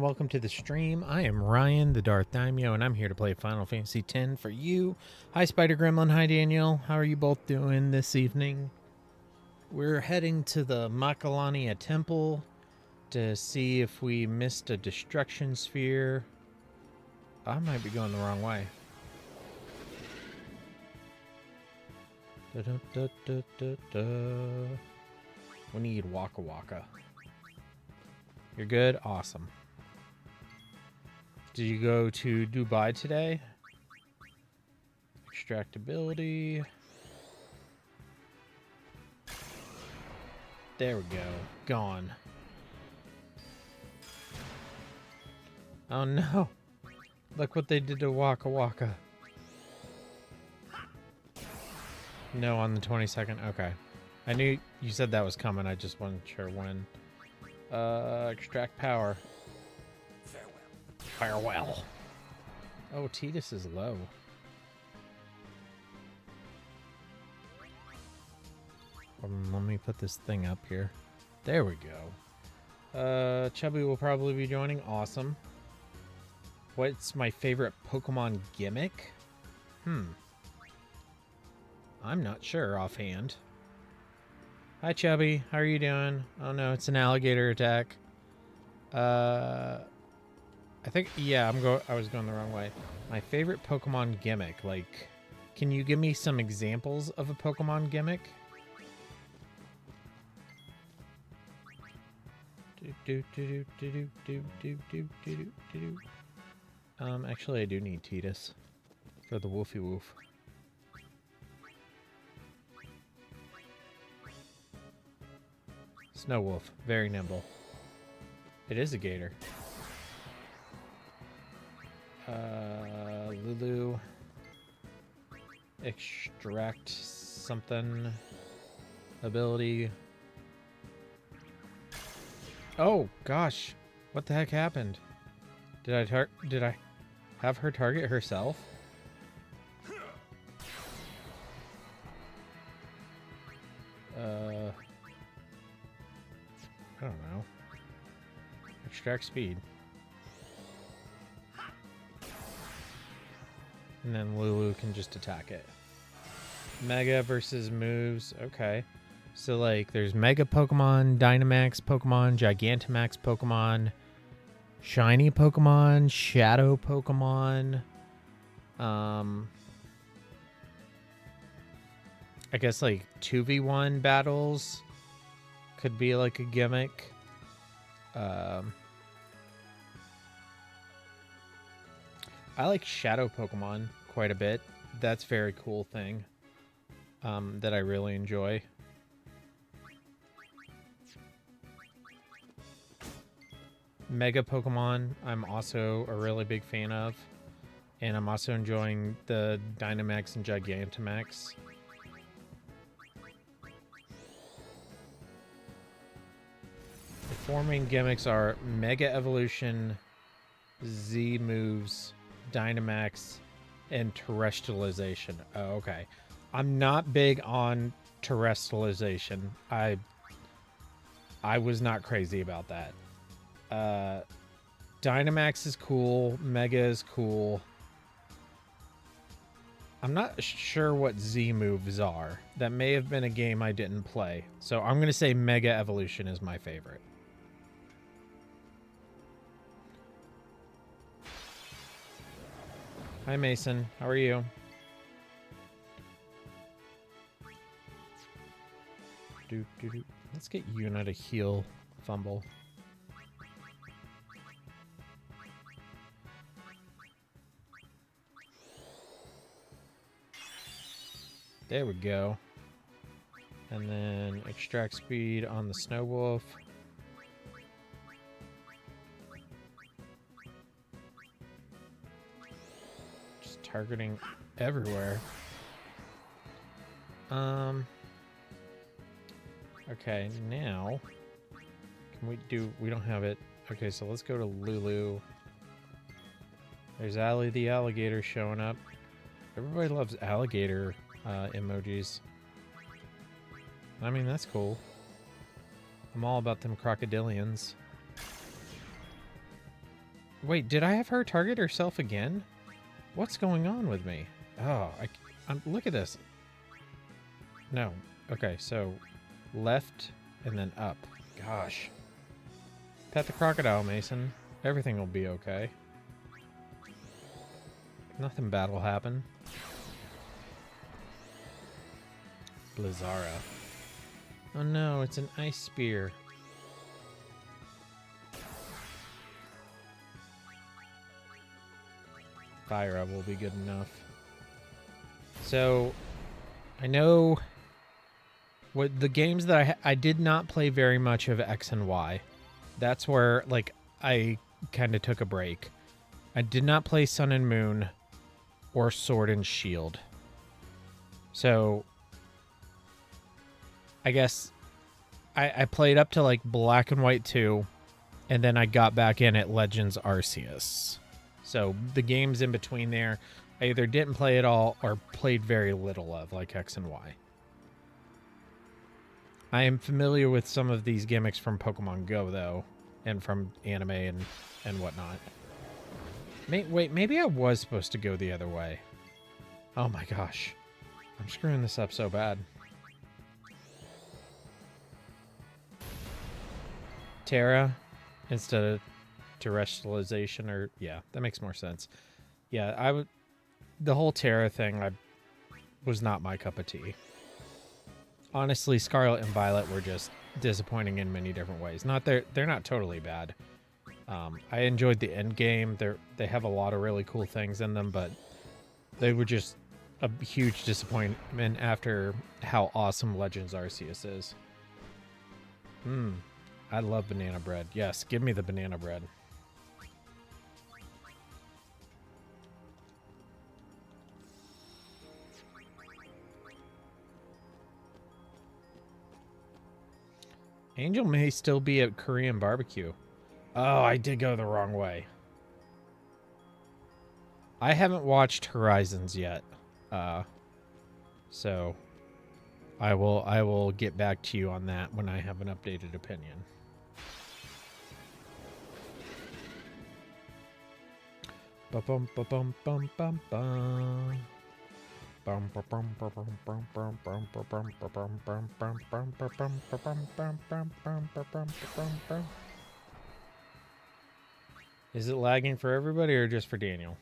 welcome to the stream. I am Ryan, the DarthDaimyo, and I'm here to play Final Fantasy X for you. Hi, Spider Gremlin. Hi, Daniel. How are you both doing this evening? We're heading to the Makalania Temple to see if we missed a destruction sphere. I might be going the wrong way. We need Waka Waka. You're good? Awesome. Did you go to Dubai today? Extractability. There we go. Gone. Oh no. Look what they did to Waka Waka. No, on the 22nd. Okay. I knew you said that was coming. I just wasn't sure when. Extract power. Farewell. Oh, Tidus is low. Let me put this thing up here. There we go. Chubby will probably be joining. Awesome. What's my favorite Pokemon gimmick? I'm not sure offhand. Hi, Chubby. How are you doing? Oh, no, it's an alligator attack. I think, yeah, I was going the wrong way. My favorite Pokemon gimmick, like, can you give me some examples of a Pokemon gimmick? Actually, I do need Tidus for the Woofy Woof. Snow Wolf, very nimble. It is a gator. Lulu. Extract something. Ability. Oh gosh, what the heck happened? Did I have her target herself? I don't know. Extract speed. And then Lulu can just attack it. Mega versus moves. Okay. So, like, there's Mega Pokemon, Dynamax Pokemon, Gigantamax Pokemon, Shiny Pokemon, Shadow Pokemon. I guess, like, 2v1 battles could be, like, a gimmick. I like Shadow Pokemon quite a bit. That's a very cool thing that I really enjoy. Mega Pokemon, I'm also a really big fan of. And I'm also enjoying the Dynamax and Gigantamax. The four main gimmicks are Mega Evolution, Z moves, Dynamax, and terrestrialization. Oh, okay. I'm not big on terrestrialization. I was not crazy about that. Dynamax is cool. Mega is cool. I'm not sure what Z moves are. That may have been a game I didn't play. So I'm going to say Mega Evolution is my favorite. Hi, Mason. How are you? Let's get Yuna to heal Fumble. There we go. And then extract speed on the Snow Wolf. Just targeting everywhere. Okay, now can we don't have it. Okay, so let's go to Lulu. There's Allie the alligator showing up. Everybody loves alligator emojis. I mean, that's cool. I'm all about them crocodilians. Wait, did I have her target herself again? What's going on with me? Oh, look at this. No. Okay, so left and then up. Gosh. Pet the crocodile, Mason. Everything will be okay. Nothing bad will happen. Blizzara. Oh no, it's an ice spear. Fire up will be good enough. So, I know what the games that I did not play very much of X and Y. That's where, like, I kind of took a break. I did not play Sun and Moon or Sword and Shield. So, I guess I played up to, like, Black and White 2, and then I got back in at Legends Arceus. So, the games in between there, I either didn't play at all or played very little of, like X and Y. I am familiar with some of these gimmicks from Pokemon Go, though, and from anime and whatnot. Wait, maybe I was supposed to go the other way. Oh my gosh. I'm screwing this up so bad. Terra instead of terrestrialization, or yeah, that makes more sense. Yeah, the whole Terra thing was not my cup of tea. Honestly, Scarlet and Violet were just disappointing in many different ways. They're not totally bad. I enjoyed the end game. They have a lot of really cool things in them, but they were just a huge disappointment after how awesome Legends Arceus is. I love banana bread. Yes, give me the banana bread. Angel may still be at Korean barbecue. Oh, I did go the wrong way. I haven't watched Horizons yet. So I will get back to you on that when I have an updated opinion. Ba-bum, ba-bum, bum, bum, bum. Is it lagging for everybody or just for Daniel?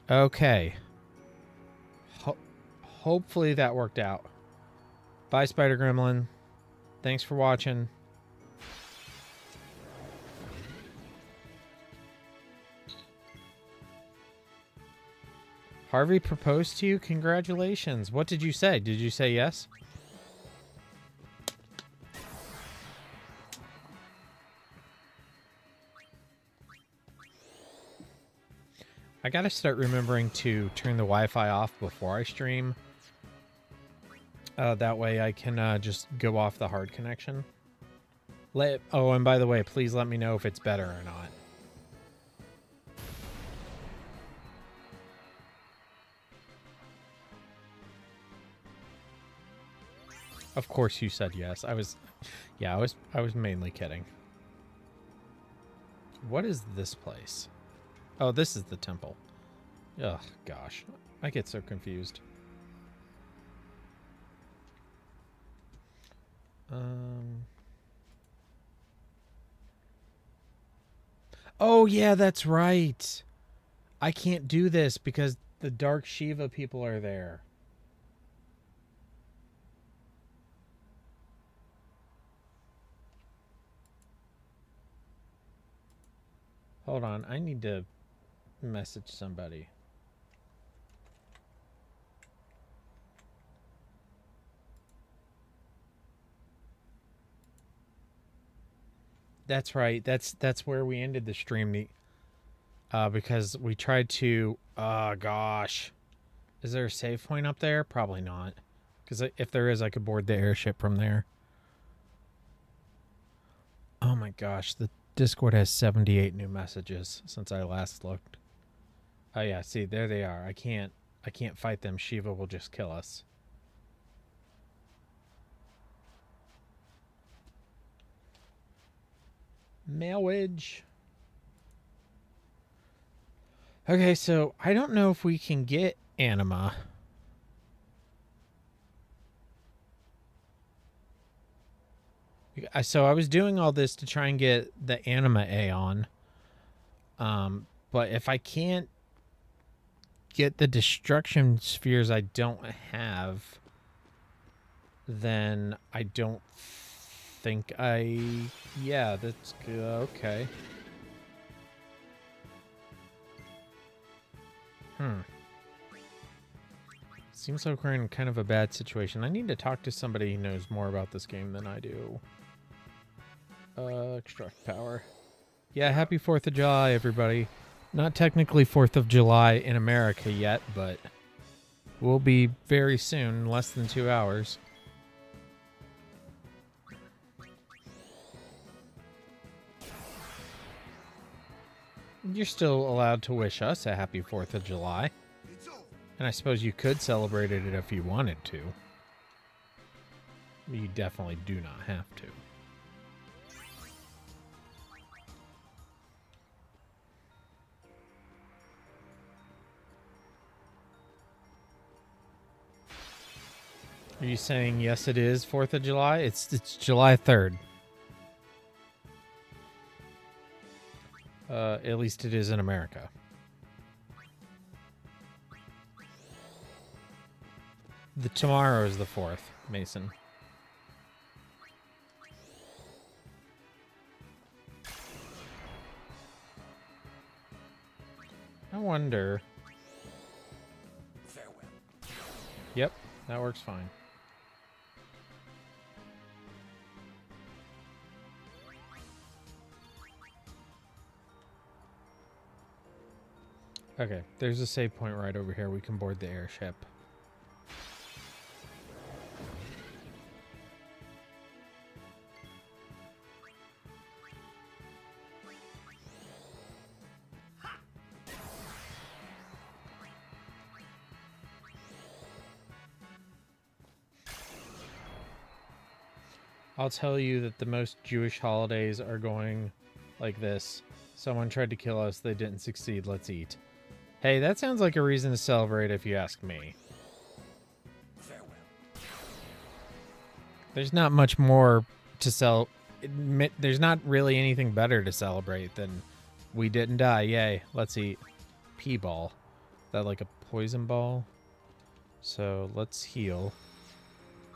Okay. Hopefully that worked out. Bye, Spider Gremlin. Thanks for watching. Harvey proposed to you? Congratulations. What did you say? Did you say yes? I gotta start remembering to turn the Wi-Fi off before I stream. That way I can just go off the hard connection. Oh, and by the way, please let me know if it's better or not. Of course you said yes. I was mainly kidding. What is this place? Oh, this is the temple. Ugh, gosh. I get so confused. Oh, yeah, that's right. I can't do this because the Dark Shiva people are there. Hold on, I need to message somebody. That's right. That's where we ended the stream. Because we tried to. Gosh, is there a save point up there? Probably not. Because if there is, I could board the airship from there. Oh my gosh, Discord has 78 new messages since I last looked. Oh yeah, see, there they are. I can't fight them. Shiva will just kill us. Marriage. Okay, so I don't know if we can get anima. So I was doing all this to try and get the anima Aeon. But if I can't get the destruction spheres I don't have, then I don't think yeah, that's good. Okay. Seems like we're in kind of a bad situation. I need to talk to somebody who knows more about this game than I do. Extract power. Yeah, happy 4th of July, everybody. Not technically 4th of July in America yet, but will be very soon, less than 2 hours. You're still allowed to wish us a happy 4th of July. And I suppose you could celebrate it if you wanted to. You definitely do not have to. Are you saying yes it is 4th of July? It's July 3rd. At least it is in America. Tomorrow is the 4th, Mason. I wonder. Farewell. Yep, that works fine. Okay, there's a save point right over here. We can board the airship. I'll tell you that the most Jewish holidays are going like this. Someone tried to kill us. They didn't succeed. Let's eat. Hey, that sounds like a reason to celebrate if you ask me. Farewell. There's not much more to there's not really anything better to celebrate than we didn't die. Yay. Let's eat. P-ball. Is that like a poison ball? So let's heal.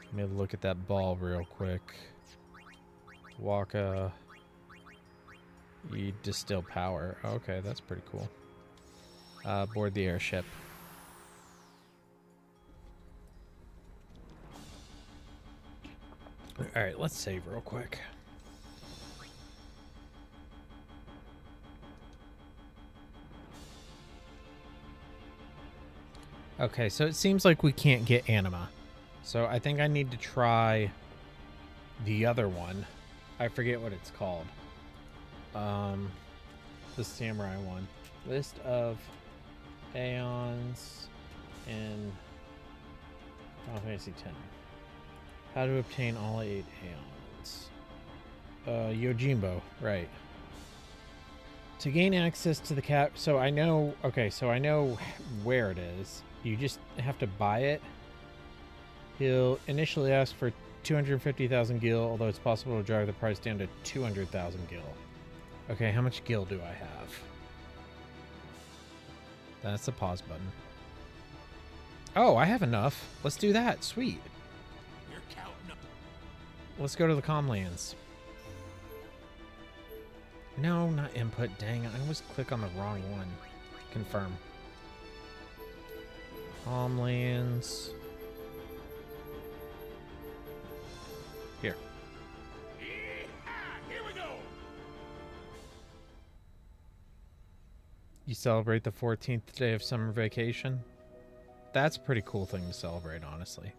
Let me look at that ball real quick. Waka. You distill power. Okay, that's pretty cool. Board the airship. Alright, let's save real quick. Okay, so it seems like we can't get anima. So I think I need to try the other one. I forget what it's called. The samurai one. List of Aeons in Final Fantasy X. How to obtain all 8 Aeons. Yojimbo, right. To gain access to the cap, so I know, okay, so I know where it is. You just have to buy it. He'll initially ask for 250,000 gil, although it's possible to drive the price down to 200,000 gil. Okay, how much gil do I have? That's the pause button. Oh, I have enough. Let's do that. Sweet. You're counting up. Let's go to the Comlands. No, not input. Dang, I always click on the wrong one. Confirm. Comlands. Here. Here we go. You celebrate the 14th day of summer vacation? That's a pretty cool thing to celebrate, honestly.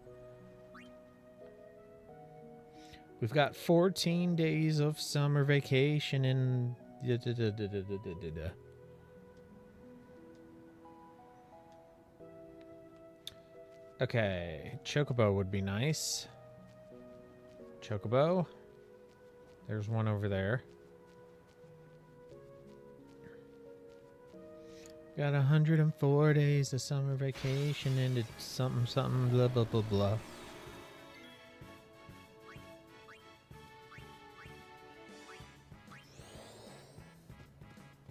We've got 14 days of summer vacation in... Okay, Chocobo would be nice. Chocobo. There's one over there. Got 104 days of summer vacation into something, something, blah, blah, blah, blah.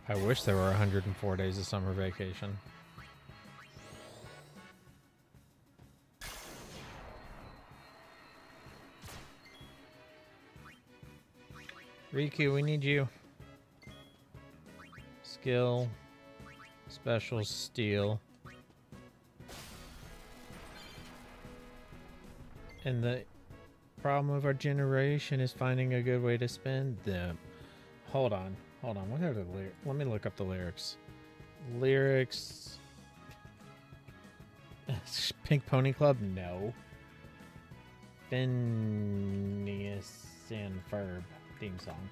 I wish there were 104 days of summer vacation. Riku, we need you. Skill. Special steel. And the problem of our generation is finding a good way to spend them. Hold on. Hold on. What are the lyrics? Let me look up the lyrics. Lyrics. Pink Pony Club? No. Phineas and Ferb theme song.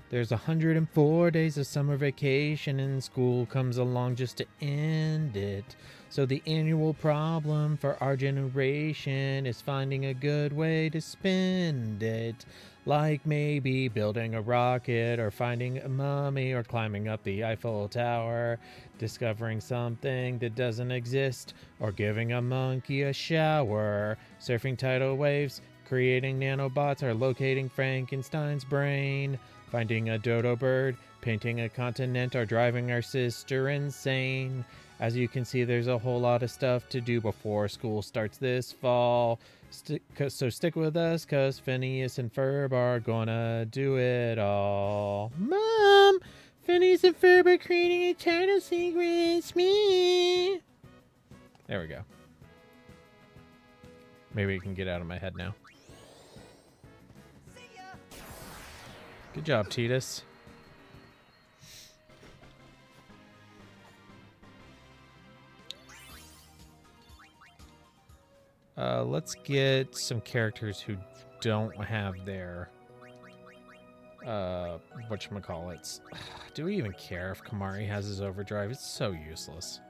There's 104 days of summer vacation and school comes along just to end it. So the annual problem for our generation is finding a good way to spend it. Like maybe building a rocket or finding a mummy or climbing up the Eiffel Tower, discovering something that doesn't exist, or giving a monkey a shower, surfing tidal waves, creating nanobots, or locating Frankenstein's brain. Finding a dodo bird, painting a continent, or driving our sister insane. As you can see, there's a whole lot of stuff to do before school starts this fall. So stick with us, cause Phineas and Ferb are gonna do it all. Mom! Phineas and Ferb are creating a title sequence. Me! There we go. Maybe we can get out of my head now. Good job, Titus. Let's get some characters who don't have their whatchamacallits. Do we even care if Kamari has his overdrive? It's so useless.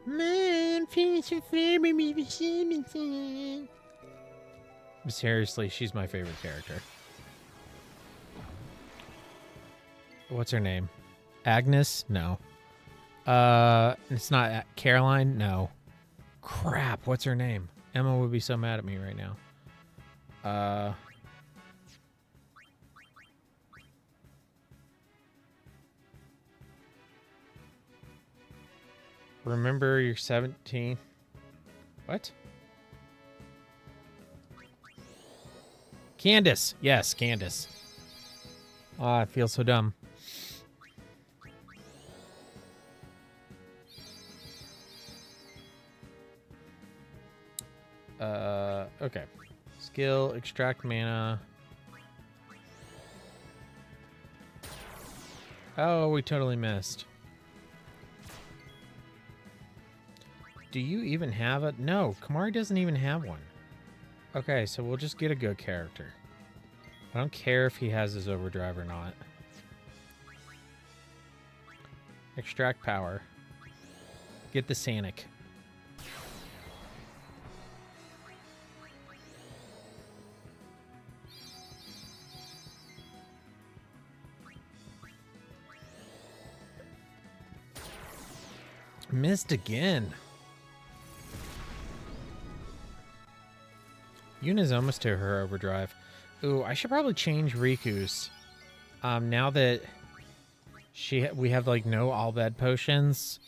Man, finish your favorite. Seriously, she's my favorite character. What's her name? Agnes? No. It's not Caroline? No. Crap, what's her name? Emma would be so mad at me right now. Remember you're 17. What? Candace. Yes, Candace. Oh, I feel so dumb. Okay. Skill, extract mana. Oh, we totally missed. Do you even have it? No, Kamari doesn't even have one. Okay, so we'll just get a good character. I don't care if he has his overdrive or not. Extract power. Get the Sanic. Missed again. Yuna's almost to her overdrive. Ooh, I should probably change Riku's. Now that we have like no all bad potions.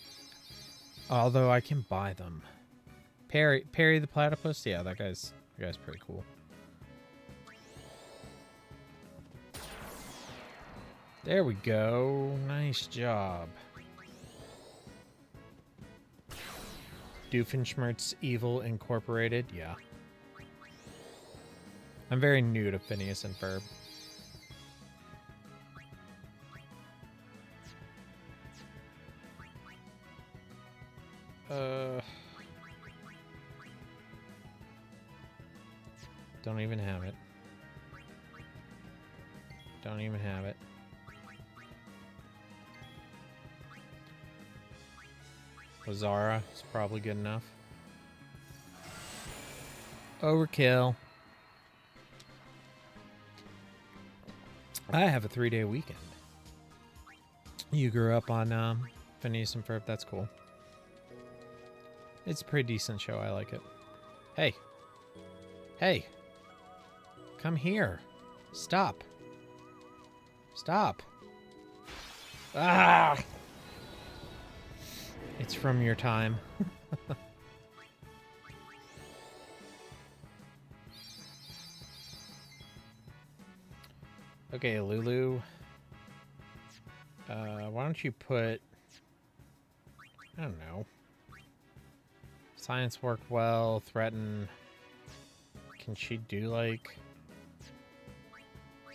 Although I can buy them. Perry the platypus. Yeah, that guy's pretty cool. There we go. Nice job. Doofenshmirtz Evil Incorporated. Yeah. I'm very new to Phineas and Ferb. Don't even have it. Don't even have it. Lazara is probably good enough. Overkill. I have a 3-day weekend. You grew up on Phineas and Ferb. That's cool. It's a pretty decent show. I like it. Hey. Hey. Come here. Stop. Stop. Ah! It's from your time. Okay, Lulu. Why don't you put... I don't know. Science work well. Threaten. Can she do, like...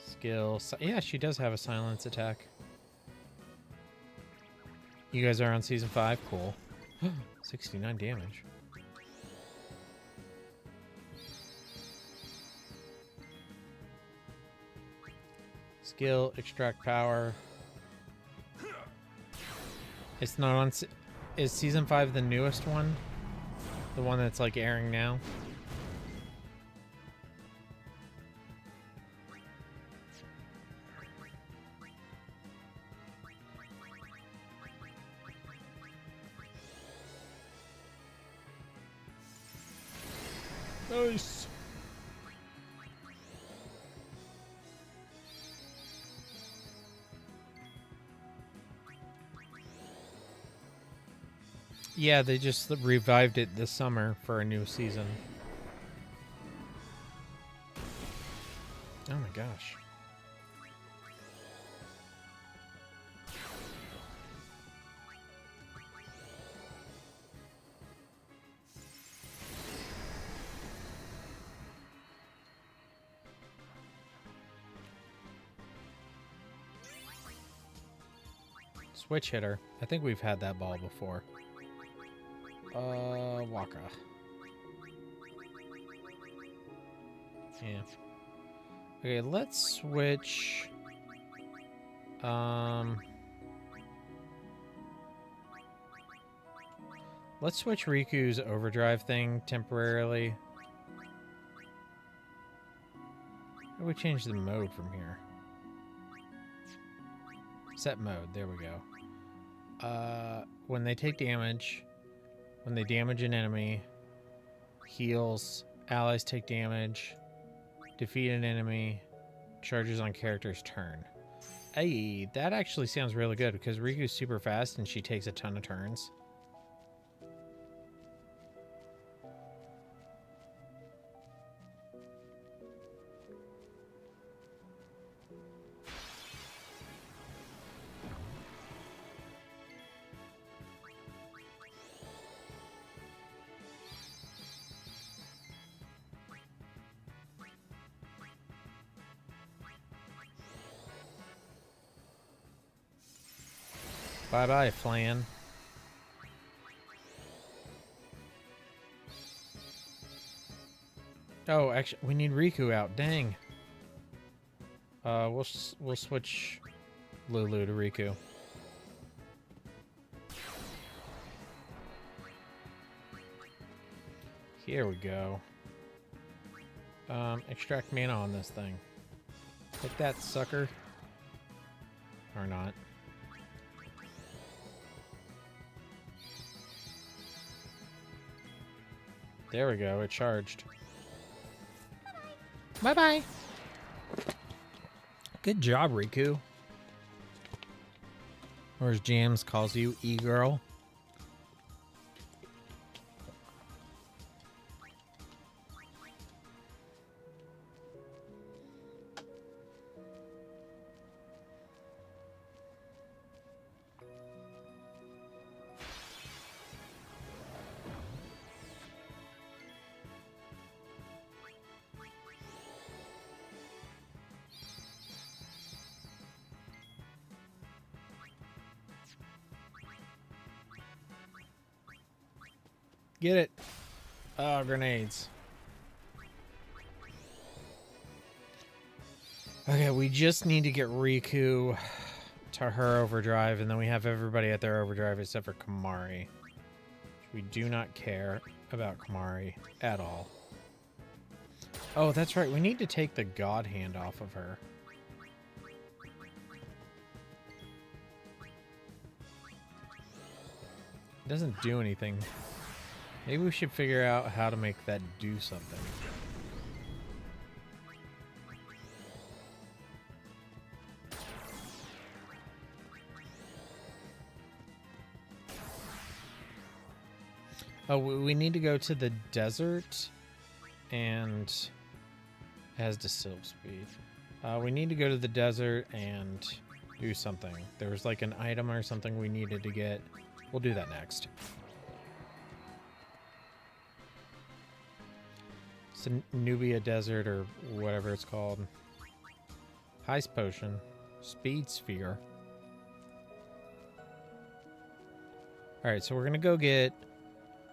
skill? Yeah, she does have a silence attack. You guys are on season 5? Cool. 69 damage. Skill, extract power. It's not on... Is season 5 the newest one? The one that's like airing now? Nice. Yeah, they just revived it this summer for a new season. Oh my gosh. Switch hitter. I think we've had that ball before. Waka. Yeah. Okay, let's switch. Let's switch Riku's overdrive thing temporarily. How do we change the mode from here? Set mode. There we go. When they take damage, when they damage an enemy, heals, allies take damage, defeat an enemy, charges on character's turn. Hey, that actually sounds really good because Riku's super fast and she takes a ton of turns. Bye-bye, Flan. Oh, actually, we need Riku out. Dang. We'll switch Lulu to Riku. Here we go. Extract mana on this thing. Take that, sucker. Or not. There we go, it charged. Bye-bye. Good job, Riku. Or as Jams calls you, E-girl. Get it. Oh, grenades. Okay, we just need to get Riku to her overdrive, and then we have everybody at their overdrive except for Kamari. We do not care about Kamari at all. Oh, that's right. We need to take the God Hand off of her. It doesn't do anything. Maybe we should figure out how to make that do something. Oh, we need to go to the desert and it has deceive speed. We need to go to the desert and do something. There was like an item or something we needed to get. We'll do that next. It's a Nubia Desert or whatever it's called. Heist Potion. Speed Sphere. Alright, so we're going to go get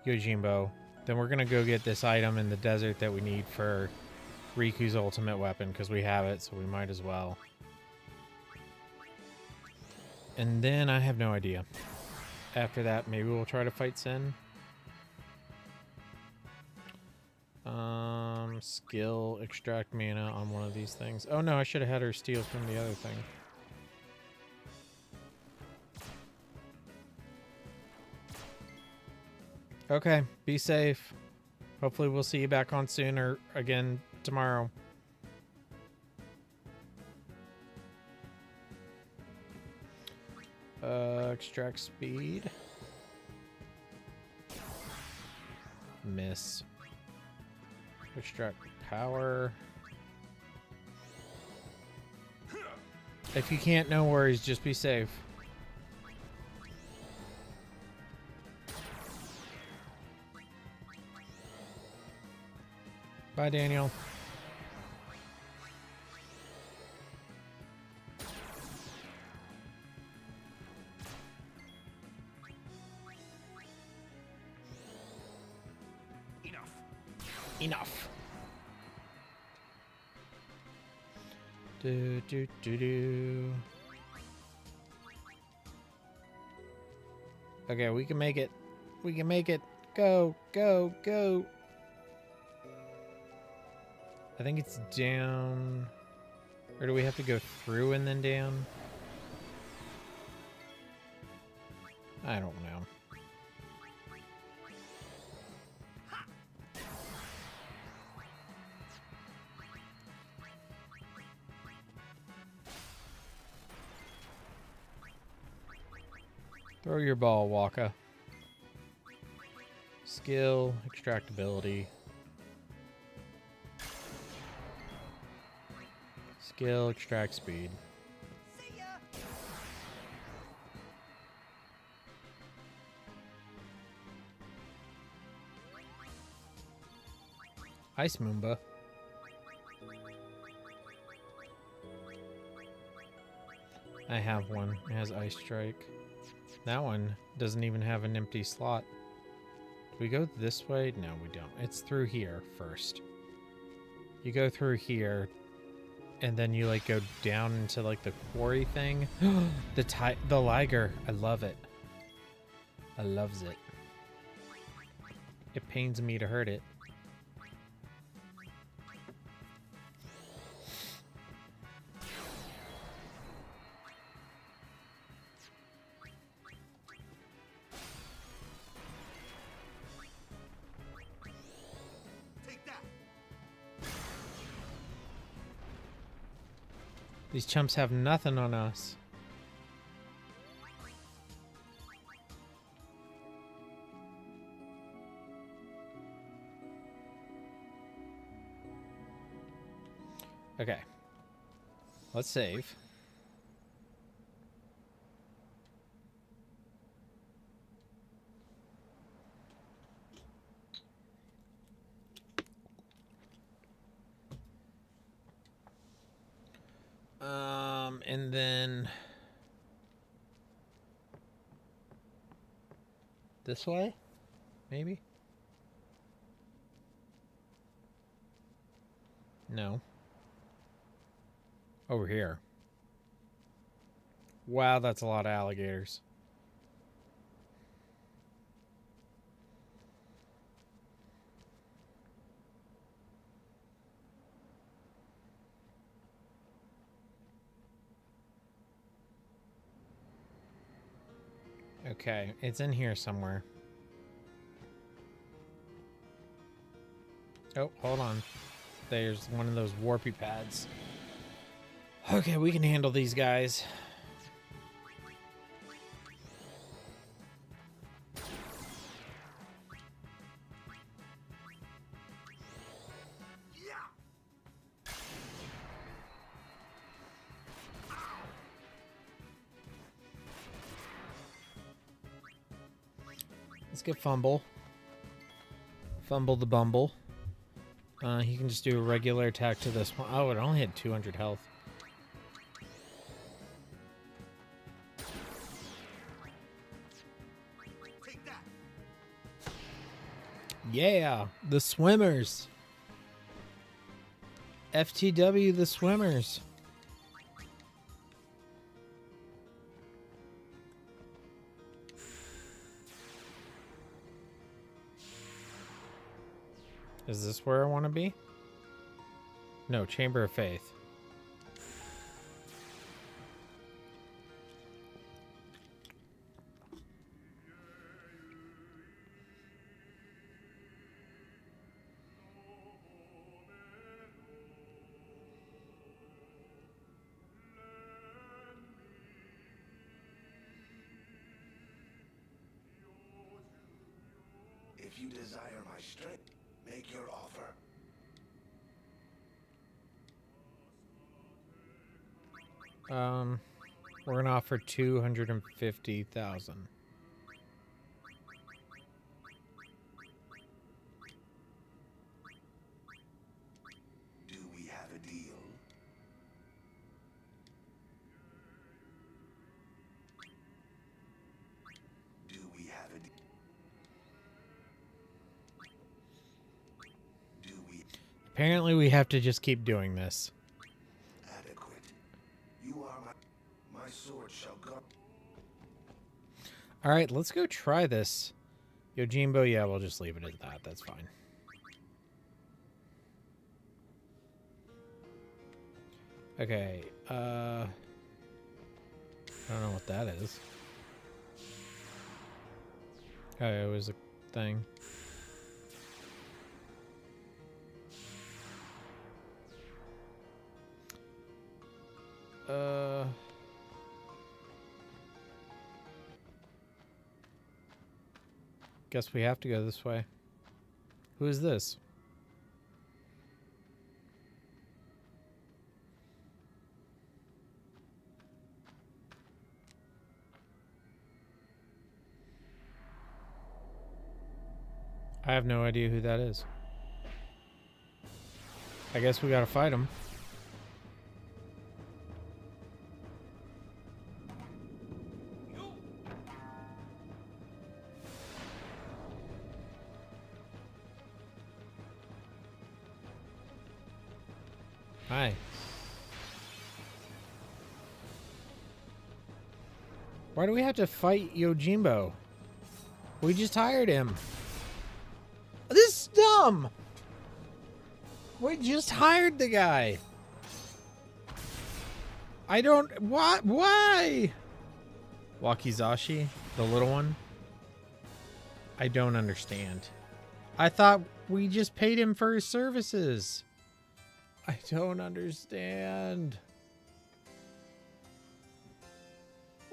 Yojimbo. Then we're going to go get this item in the desert that we need for Riku's ultimate weapon, because we have it, so we might as well. And then I have no idea. After that, maybe we'll try to fight Sin. Skill, extract mana on one of these things. Oh no, I should have had her steal from the other thing. Okay, be safe. Hopefully we'll see you back on soon or again tomorrow. Extract speed. Miss. Extract power. If you can't, no worries. Just be safe. Bye, Daniel. Enough. Do do do do. Okay, we can make it. We can make it. Go, go, go. I think it's down. Or do we have to go through and then down? I don't know. Throw your ball, Waka. Skill, extractability. Skill, extract speed. See ya. Ice Moomba. I have one. It has Ice Strike. That one doesn't even have an empty slot. Do we go this way? No, we don't. It's through here first. You go through here, and then you like go down into like the quarry thing. the liger. I love it. I loves it. It pains me to hurt it. These chumps have nothing on us. Okay. Let's save. And then this way, maybe? No. Over here. Wow, that's a lot of alligators. Okay, it's in here somewhere. Oh, hold on. There's one of those warpy pads. Okay, we can handle these guys. Let's get Fumble. Fumble the Bumble. He can just do a regular attack to this one. Oh, it only had 200 health. Take that. Yeah, the swimmers. FTW, the swimmers. Is this where I want to be? No, Chamber of Faith. If you desire my strength, make your offer. We're gonna offer 250,000. Do we have a deal? Do we have a deal? Do we? Apparently, we have to just keep doing this. Adequate. You are my sword shall go. All right, let's go try this. Yojimbo, yeah, we'll just leave it at that. That's fine. Okay, I don't know what that is. Oh, it was a thing. Guess we have to go this way. Who is this? I have no idea who that is. I guess we gotta fight him. Hi. Why do we have to fight Yojimbo? We just hired him. This is dumb. We just hired the guy. I don't... What? Why? Wakizashi? The little one? I don't understand. I thought we just paid him for his services. I don't understand.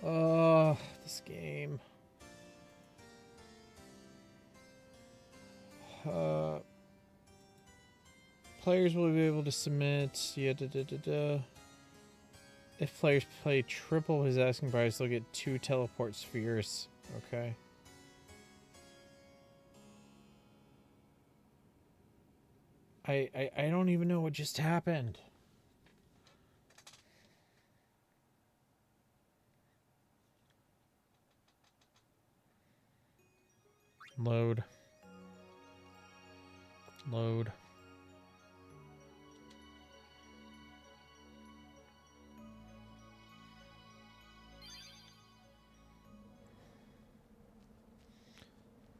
Oh, this game. Players will be able to submit. Yeah, If players play triple his asking price, they'll get 2 teleport spheres. Okay. I don't even know what just happened. Load. Load.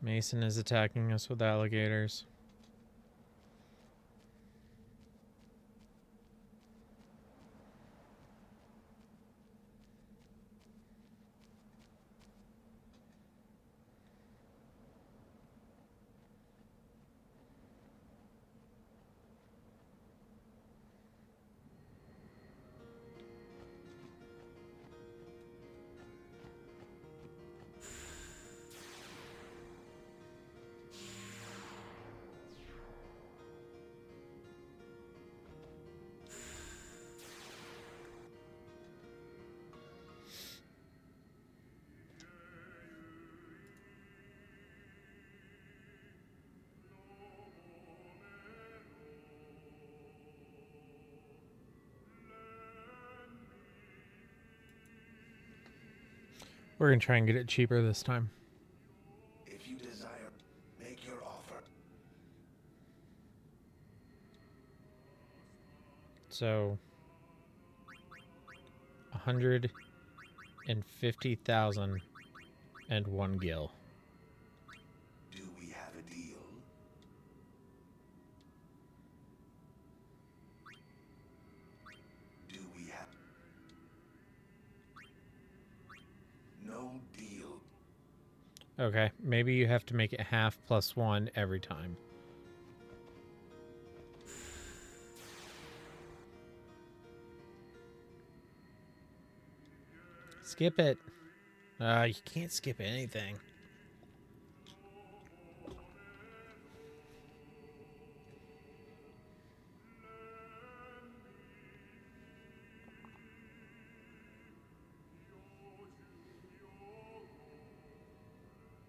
Mason is attacking us with alligators. We're going to try and get it cheaper this time. If you desire, make your offer. So 150,001 gil. Do we have a deal? Do we have... No deal. Okay, maybe you have to make it half plus 1 every time. Skip it. You can't skip anything.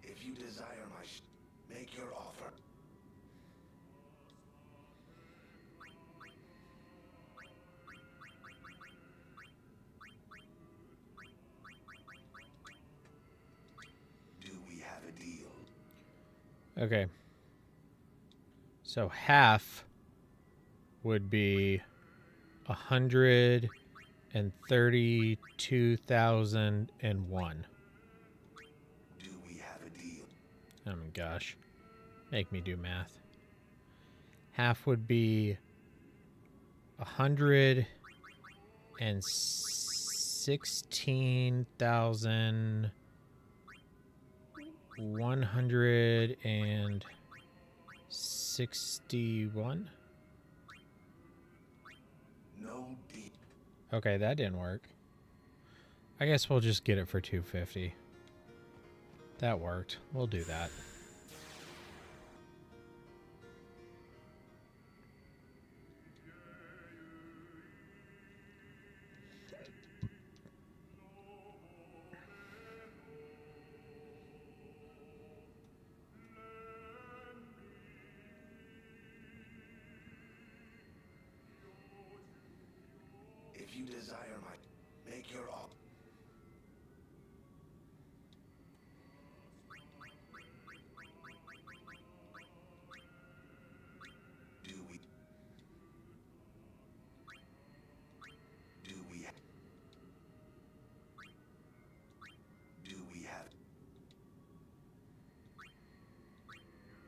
If you desire make your offer. Do we have a deal? Okay. So half would be 132,001. Do we have a deal? Oh my gosh. Make me do math. Half would be 116,161. No deal. Okay, that didn't work. I guess we'll just get it for 250. That worked. We'll do that. If you desire make your offer. Do we have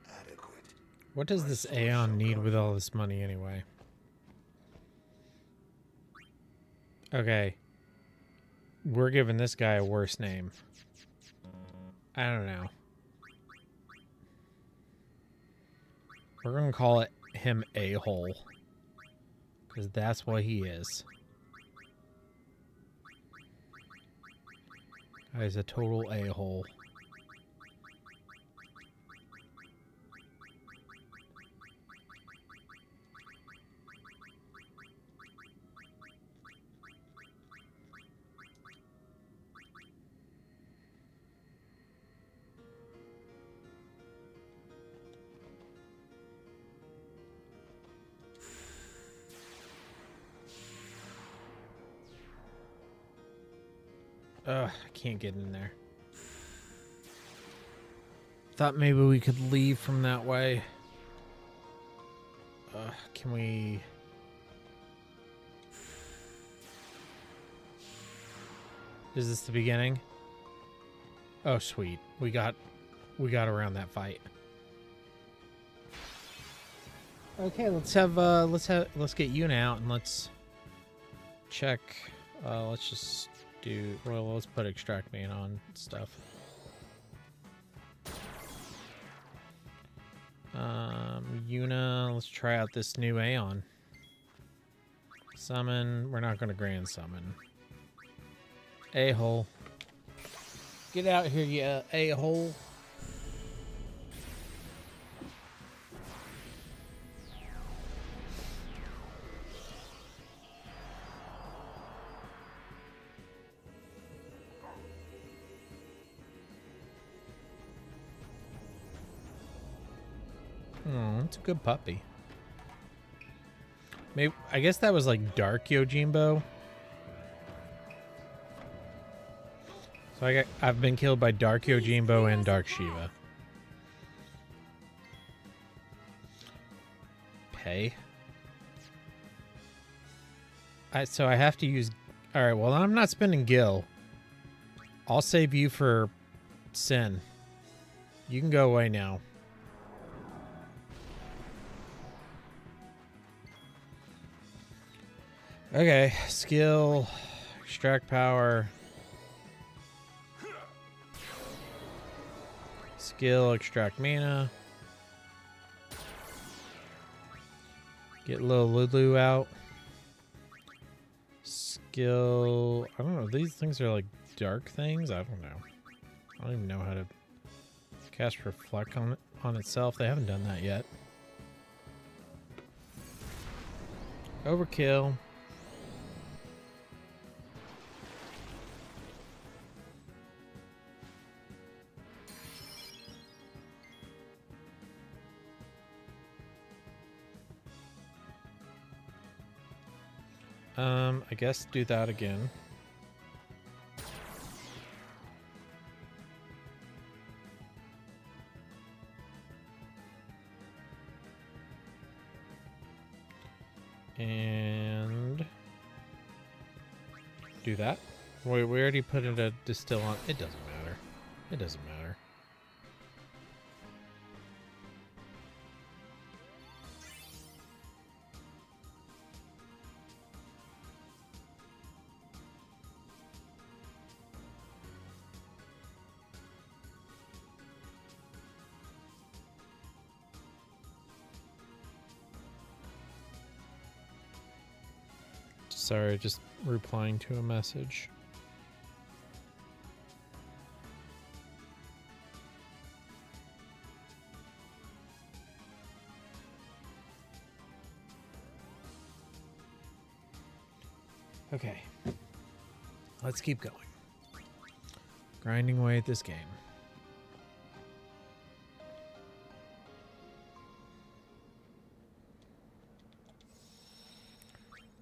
adequate? What does this Aeon need with all this money anyway? Okay. We're giving this guy a worse name. I don't know. We're going to call him A-hole. Because that's what he is. Guy's a total A-hole. Ugh, I can't get in there. Thought maybe we could leave from that way. Can we... Is this the beginning? Oh, sweet. We got we got around that fight. Okay, let's get Yuna out and let's check. Let's just do. Well, let's put extract main on stuff. Yuna, let's try out this new Aeon. Summon. We're not going to grand summon. A-hole. Get out here, you a-hole. Oh, it's a good puppy. Maybe I guess that was like Dark Yojimbo. So I've been killed by Dark Yojimbo and Dark Shiva. Pay. So I have to use. All right. Well, I'm not spending Gil. I'll save you for Sin. You can go away now. Okay, skill, extract power, skill, extract mana, get little Lulu out, skill, I don't know, these things are like dark things, I don't know. I don't even know how to cast Reflect on itself, they haven't done that yet. Overkill. I guess do that again. And do that. Wait, we already put in a distill on. It doesn't matter. It doesn't matter. Sorry, just replying to a message. Okay. Let's keep going. Grinding away at this game.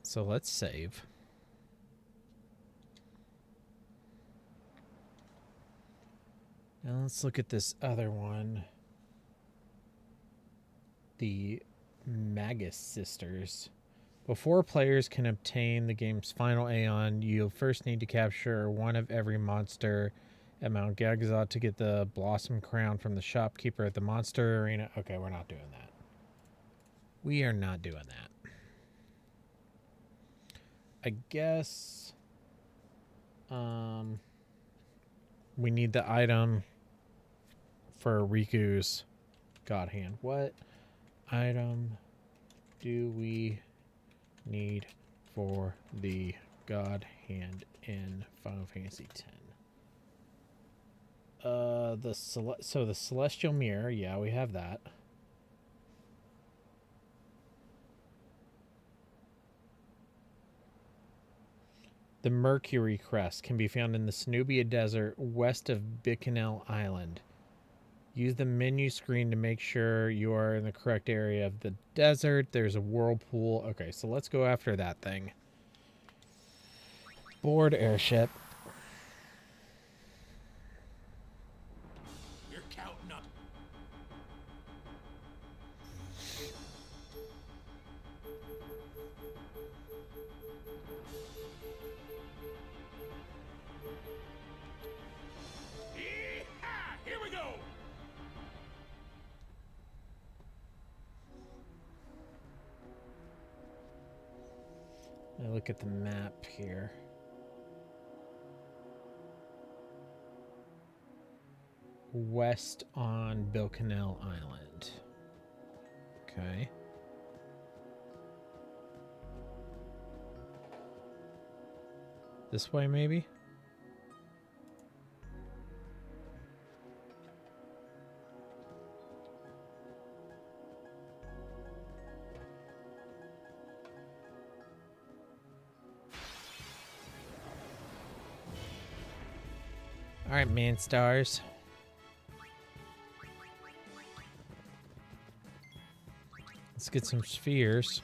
So let's save. Now let's look at this other one. The Magus Sisters. Before players can obtain the game's final Aeon, you'll first need to capture one of every monster at Mount Gagazot to get the Blossom Crown from the shopkeeper at the Monster Arena. Okay, we're not doing that. We are not doing that. I guess we need the item for Riku's God Hand. What item do we need for the God Hand in Final Fantasy X? The Celestial Mirror, yeah, we have that. The Mercury Crest can be found in the Snubia Desert west of Bikanel Island. Use the menu screen to make sure you are in the correct area of the desert. There's a whirlpool. Okay, so let's go after that thing. Board airship. You're counting up. Here we go. look at the map here. West on Bilcanel Island. Okay. This way, maybe? All right, man stars. Let's get some spheres.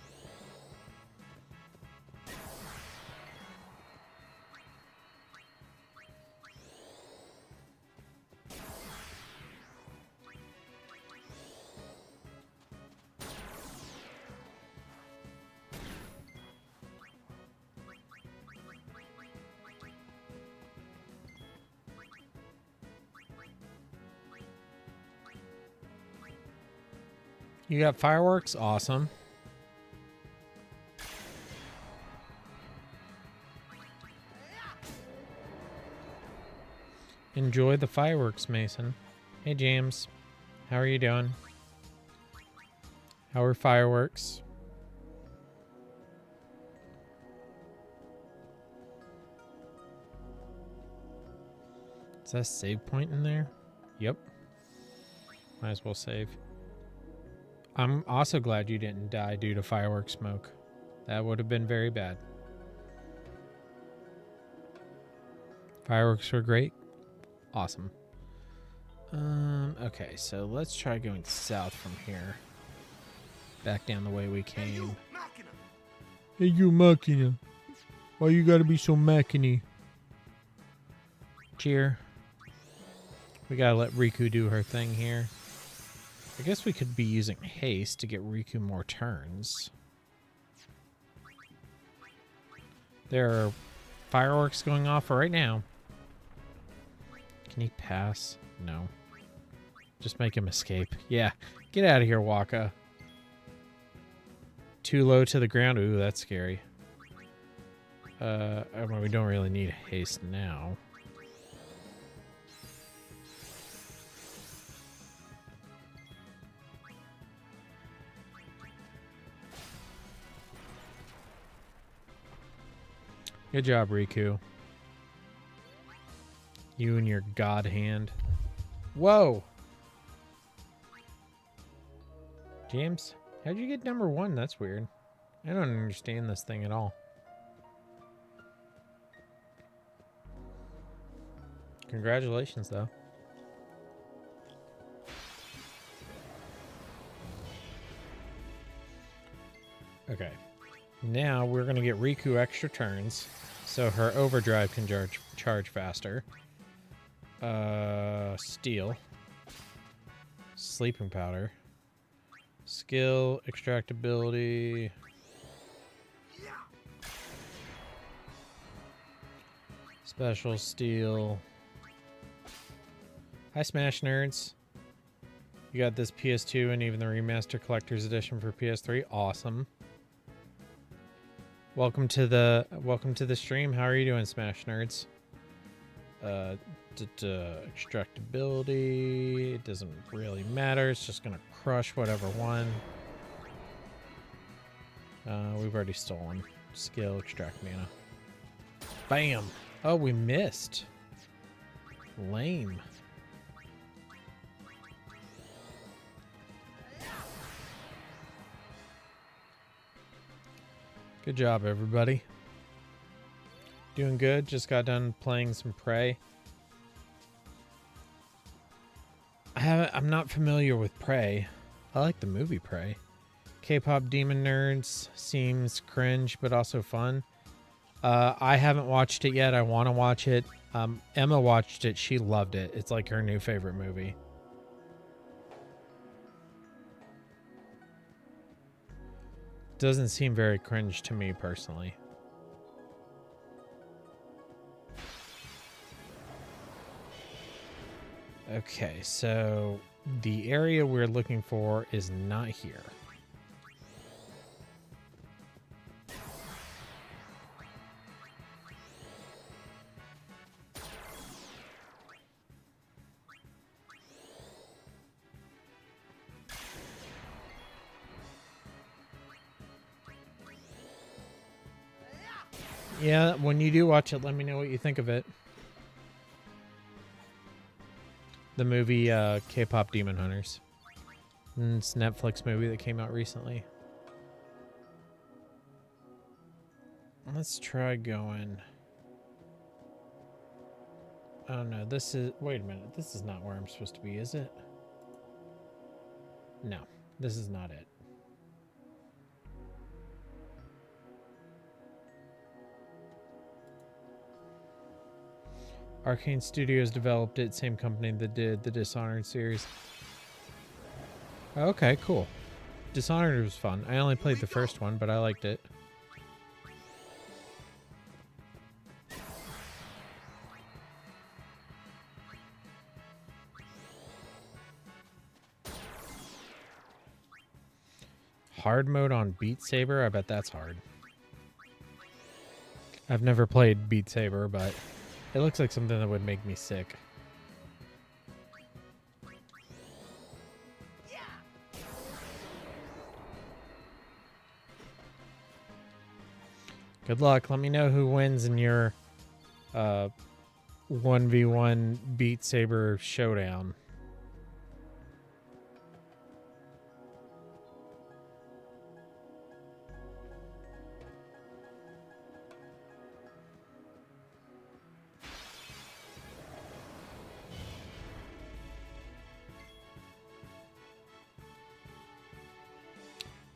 You got fireworks? Awesome. Enjoy the fireworks, Mason. Hey, James. How are you doing? How are fireworks? Is that a save point in there? Yep. Might as well save. I'm also glad you didn't die due to fireworks smoke. That would have been very bad. Fireworks were great. Awesome. Okay, so let's try going south from here. Back down the way we came. Hey, you machina. Why you gotta be so machiny? Cheer. We gotta let Riku do her thing here. I guess we could be using haste to get Riku more turns. There are fireworks going off right now. Can he pass? No. Just make him escape. Yeah, get out of here, Waka. Too low to the ground. Ooh, that's scary. I mean, we don't really need haste now. Good job, Riku. You and your god hand. Whoa! James, how'd you get number 1? That's weird. I don't understand this thing at all. Congratulations, though. Okay. Now we're going to get Riku extra turns so her overdrive can charge faster. Steel. Sleeping powder. Skill, extractability. Special steel. Hi, Smash Nerds. You got this PS2 and even the Remaster Collector's Edition for PS3. Awesome. Welcome to the stream. How are you doing, Smash Nerds? Extractability. It doesn't really matter. It's just gonna crush whatever one. We've already stolen. Skill, extract mana. Bam! Oh, we missed. Lame. Good job, everybody. Doing good. Just got done playing some Prey. I'm not familiar with Prey. I like the movie Prey. K-pop demon nerds seems cringe, but also fun. I haven't watched it yet. I want to watch it. Emma watched it. She loved it. It's like her new favorite movie. Doesn't seem very cringe to me personally. Okay, so the area we're looking for is not here. Yeah, when you do watch it, let me know what you think of it. The movie K-pop Demon Hunters. It's a Netflix movie that came out recently. Let's try going. Oh no, this is... Wait a minute. This is not where I'm supposed to be, is it? No, this is not it. Arcane Studios developed it, same company that did the Dishonored series. Okay, cool. Dishonored was fun. I only played the first one, but I liked it. Hard mode on Beat Saber? I bet that's hard. I've never played Beat Saber, but it looks like something that would make me sick. Good luck. Let me know who wins in your 1v1 Beat Saber showdown.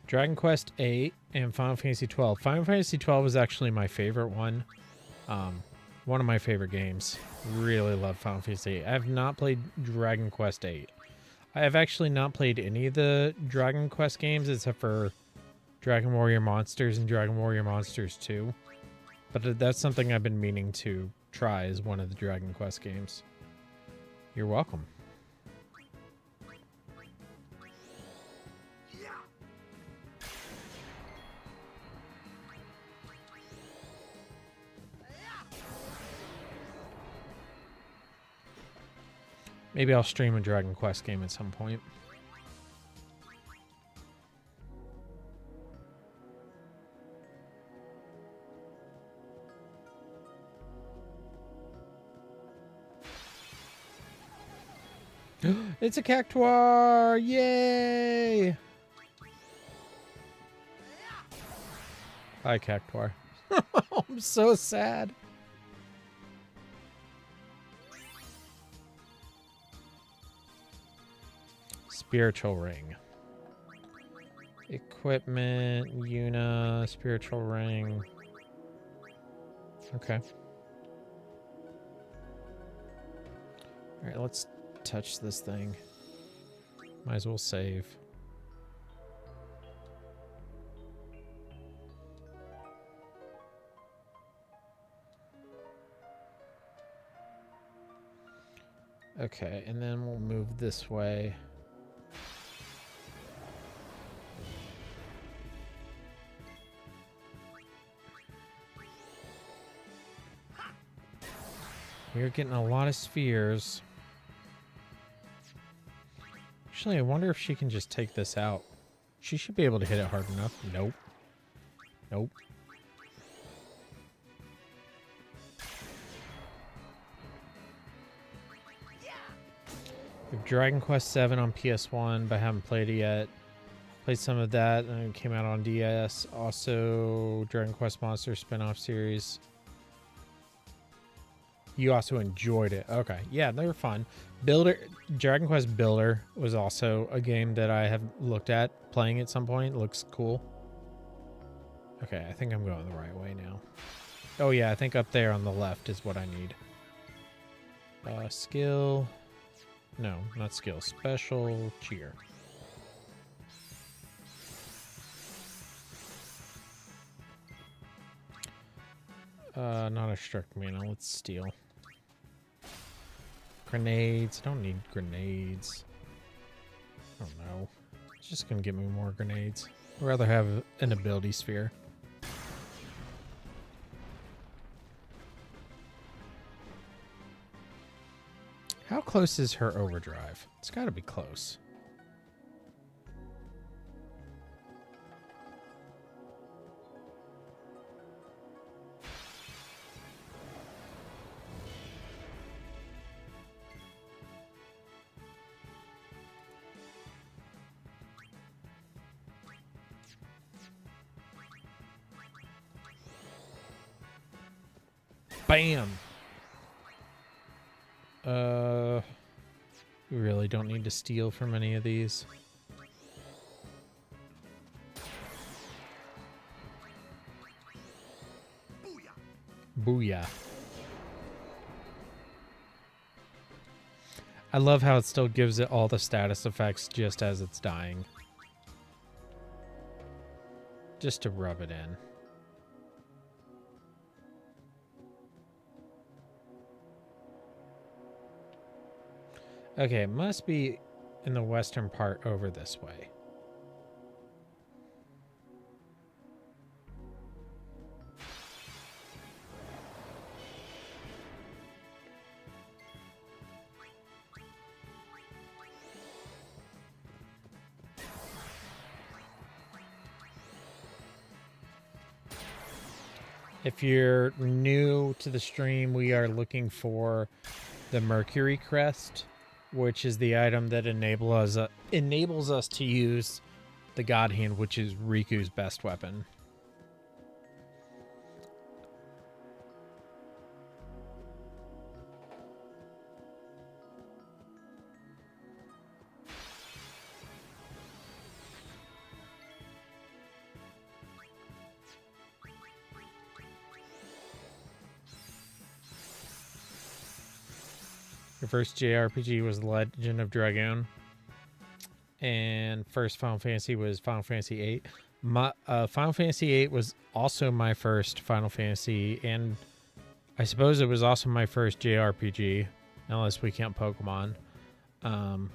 Dragon Quest VIII and Final Fantasy XII. Final Fantasy XII is actually my favorite one. One of my favorite games. Really love Final Fantasy VIII. I have not played Dragon Quest VIII. I have actually not played any of the Dragon Quest games except for Dragon Warrior Monsters and Dragon Warrior Monsters 2. But that's something I've been meaning to try as one of the Dragon Quest games. You're welcome. Maybe I'll stream a Dragon Quest game at some point. It's a cactuar! Yay! Hi, cactuar. I'm so sad. Spiritual ring. Equipment, Yuna, spiritual ring. Okay. Alright, let's touch this thing. Might as well save. Okay, and then we'll move this way. We're getting a lot of spheres. Actually, I wonder if she can just take this out. She should be able to hit it hard enough. Nope. Nope. We have Dragon Quest VII on PS1, but I haven't played it yet. Played some of that, and it came out on DS. Also, Dragon Quest Monster spin-off series. You also enjoyed it. Okay. Yeah, they were fun. Dragon Quest Builder was also a game that I have looked at playing at some point. It looks cool. Okay, I think I'm going the right way now. Oh yeah, I think up there on the left is what I need. Skill. No, not skill. Special cheer. Not a struck mana. Let's steal. Grenades. I don't need grenades. I don't know. It's just gonna give me more grenades. I'd rather have an ability sphere. How close is her overdrive? It's gotta be close. Bam! We really don't need to steal from any of these. Booyah. I love how it still gives it all the status effects just as it's dying. Just to rub it in. Okay, it must be in the western part over this way. If you're new to the stream, we are looking for the Mercury Crest, which is the item that enables us to use the God Hand, which is Riku's best weapon. Your first JRPG was Legend of Dragoon, and first Final Fantasy was Final Fantasy VIII. Final Fantasy VIII was also my first Final Fantasy, and I suppose it was also my first JRPG, unless we count Pokemon. And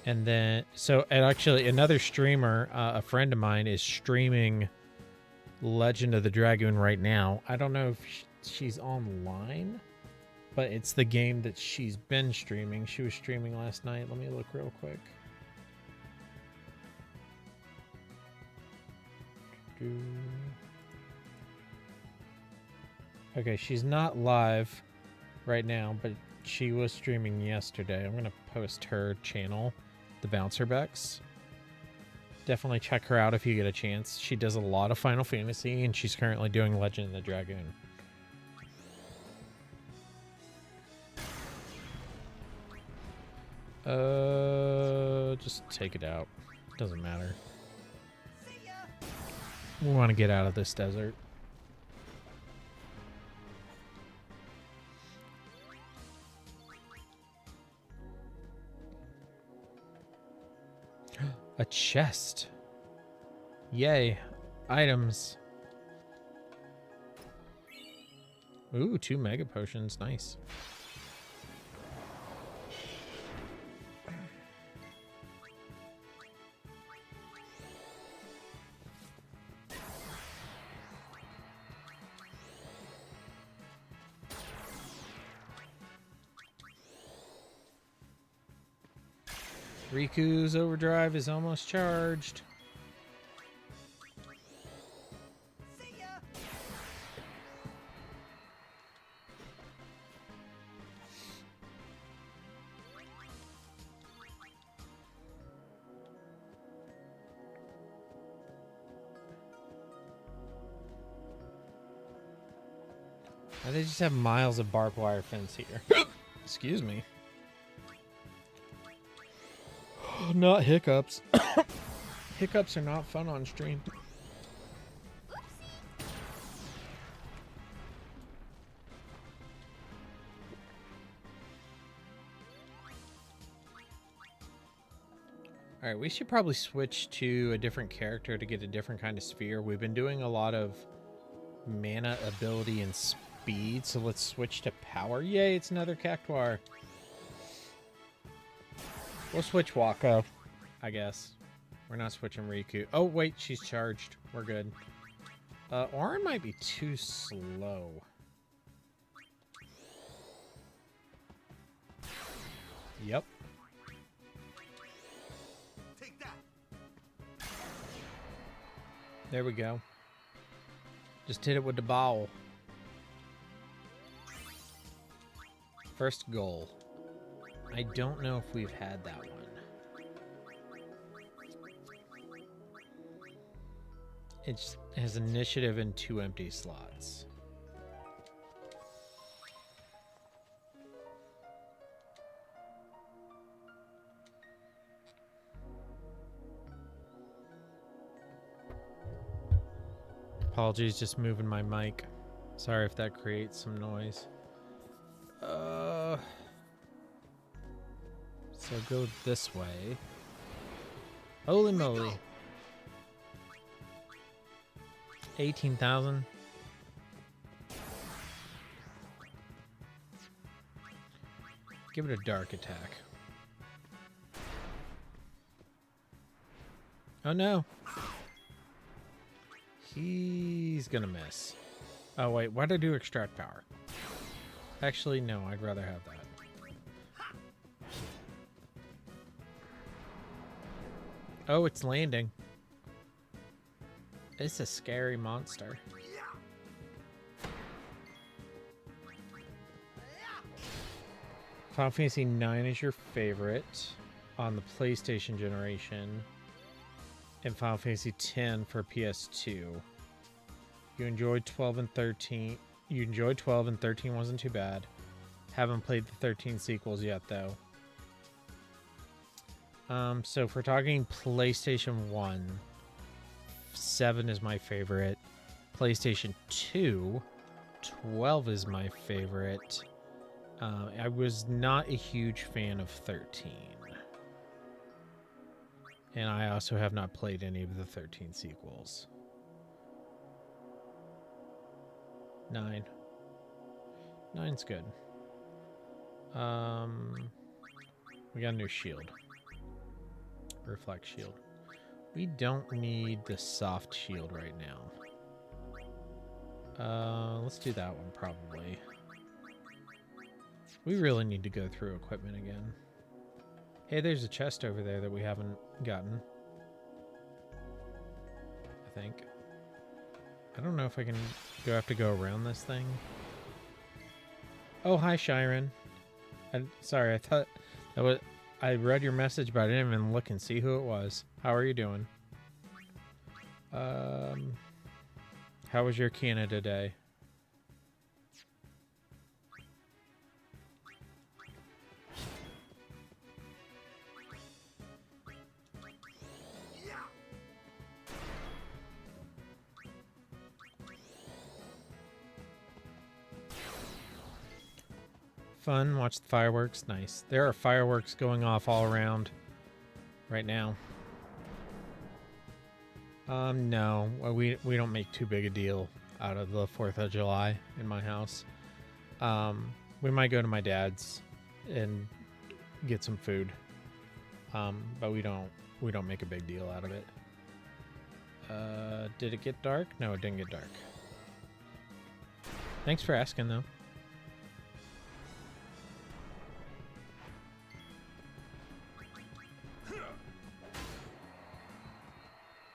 then, and actually another streamer, a friend of mine, is streaming Legend of the Dragoon right now. I don't know if she's online, but it's the game that she's been streaming. She was streaming last night. Let me look real quick. Okay, she's not live right now, but she was streaming yesterday. I'm going to post her channel, The Bouncer Bex. Definitely check her out if you get a chance. She does a lot of Final Fantasy, and she's currently doing Legend of the Dragoon. Just take it out. Doesn't matter. We want to get out of this desert. A chest. Yay. Items. Ooh, 2 mega potions. Nice. Riku's overdrive is almost charged. They just have miles of barbed wire fence here. Excuse me. Not hiccups. Hiccups are not fun on stream. Alright, we should probably switch to a different character to get a different kind of sphere. We've been doing a lot of mana, ability, and speed, so let's switch to power. Yay, it's another Cactuar. We'll switch Wako, I guess. We're not switching Riku. Oh, wait, she's charged. We're good. Auron might be too slow. Yep. Take that. There we go. Just hit it with the ball. First goal. I don't know if we've had that one. It has initiative and 2 empty slots. Apologies, just moving my mic. Sorry if that creates some noise. So go this way. Holy moly. 18,000. Give it a dark attack. Oh no. He's gonna miss. Oh wait, why'd I do extract power? Actually, no, I'd rather have that. Oh, it's landing. It's a scary monster. Final Fantasy IX is your favorite on the PlayStation generation, and Final Fantasy X for PS2. You enjoyed 12 and 13. You enjoyed 12 and 13 wasn't too bad. Haven't played the 13 sequels yet, though. So if we're talking PlayStation 1, 7 is my favorite. PlayStation 2, 12 is my favorite. I was not a huge fan of 13. And I also have not played any of the 13 sequels. 9. 9's good. We got a new shield. Reflect shield. We don't need the soft shield right now. Let's do that one probably. We really need to go through equipment again. Hey, there's a chest over there that we haven't gotten. I think. I don't know if I can have to go around this thing. Oh, hi, Shiren. Sorry, I thought that was... I read your message, but I didn't even look and see who it was. How are you doing? How was your Canada day? Fun, watch the fireworks. Nice. There are fireworks going off all around right now. No, we don't make too big a deal out of the 4th of July in my house. We might go to my dad's and get some food. But we don't make a big deal out of it. Did it get dark? No, it didn't get dark. Thanks for asking though.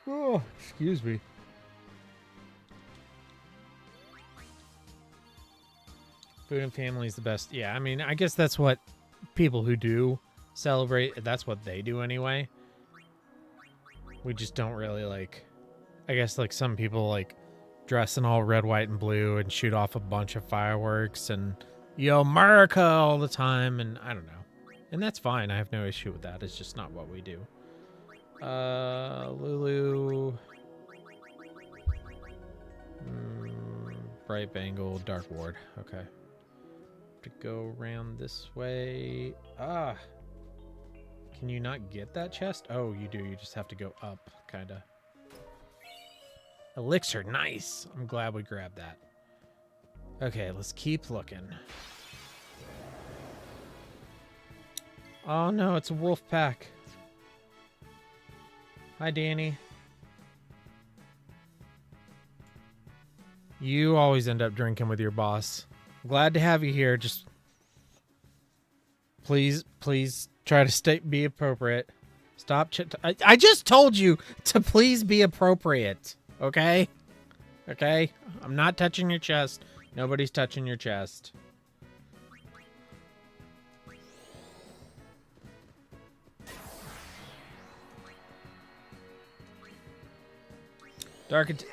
Oh, excuse me. Food and family is the best. Yeah, I mean, I guess that's what people who do celebrate, that's what they do anyway. We just don't really like, I guess like some people like dress in all red, white, and blue and shoot off a bunch of fireworks and yo, America all the time. And I don't know. And that's fine. I have no issue with that. It's just not what we do. Lulu. Bright Bangle, Dark Ward. Okay. To go around this way. Ah. Can you not get that chest? Oh, you do. You just have to go up, kinda. Elixir, nice. I'm glad we grabbed that. Okay, let's keep looking. Oh no, it's a wolf pack. Hi, Danny. You always end up drinking with your boss. Glad to have you here. Just please try to be appropriate. Stop. I just told you to please be appropriate. Okay? Okay? I'm not touching your chest. Nobody's touching your chest.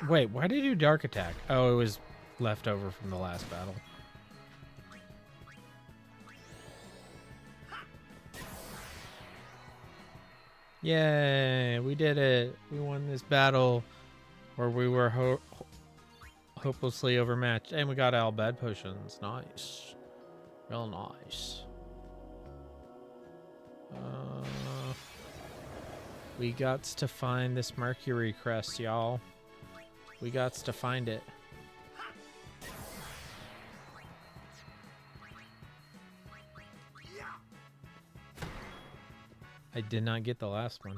Wait, why did you do dark attack? Oh, it was left over from the last battle. Yay, we did it. We won this battle where we were hopelessly overmatched. And we got all bad potions. Nice. Real nice. We got to find this Mercury crest, y'all. We got to find it. I did not get the last one.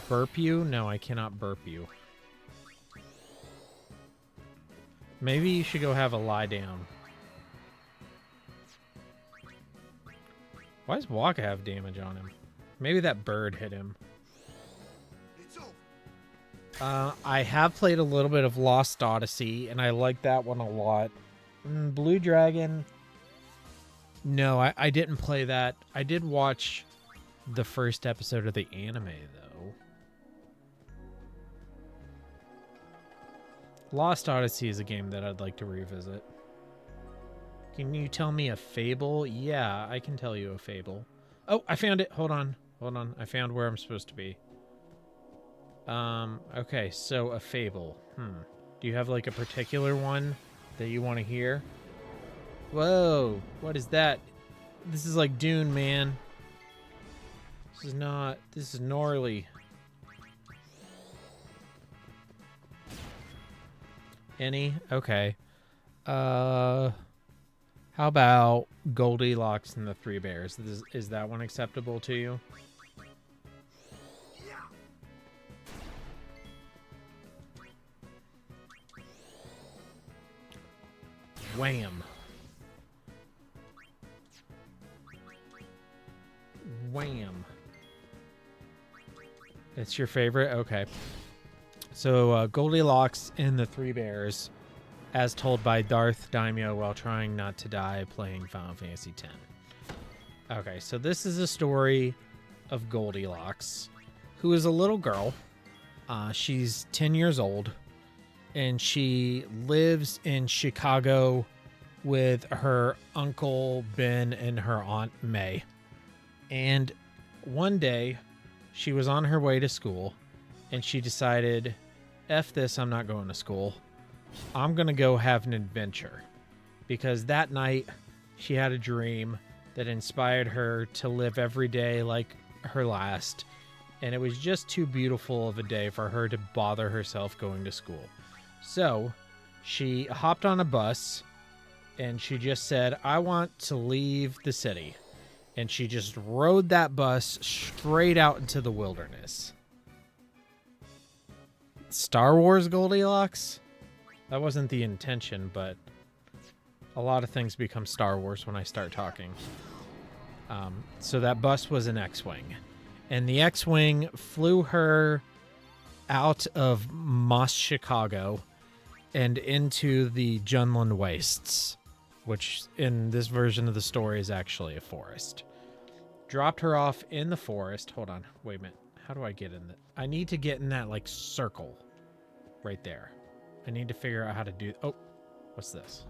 Burp you? No, I cannot burp you. Maybe you should go have a lie down. Why does Waka have damage on him? Maybe that bird hit him. I have played a little bit of Lost Odyssey, and I like that one a lot. Blue Dragon... No, I didn't play that. I did watch the first episode of the anime, though. Lost Odyssey is a game that I'd like to revisit. Can you tell me a fable? Yeah, I can tell you a fable. Oh, I found it. Hold on. Hold on. I found where I'm supposed to be. Okay, so a fable. Do you have like a particular one that you want to hear? Whoa, what is that? This is like Dune, man. This is gnarly. Any? Okay. How about Goldilocks and the Three Bears? Is that one acceptable to you? Wham. Wham. It's your favorite? Okay. So, Goldilocks and the Three Bears, as told by DarthDaimyo while trying not to die playing Final Fantasy X. Okay, so this is a story of Goldilocks, who is a little girl. She's 10 years old, and she lives in Chicago with her Uncle Ben and her Aunt May. And one day, she was on her way to school, and she decided, F this, I'm not going to school. I'm going to go have an adventure. Because that night, she had a dream that inspired her to live every day like her last. And it was just too beautiful of a day for her to bother herself going to school. So, she hopped on a bus, and she just said, I want to leave the city. And she just rode that bus straight out into the wilderness. Star Wars Goldilocks? That wasn't the intention, but a lot of things become Star Wars when I start talking. So that bus was an X-Wing. And the X-Wing flew her out of Moss, Chicago, and into the Junland Wastes, which in this version of the story is actually a forest. Dropped her off in the forest. Hold on. Wait a minute. How do I get in that? I need to get in that, like, circle right there. I need to figure out how to do... Oh, what's this?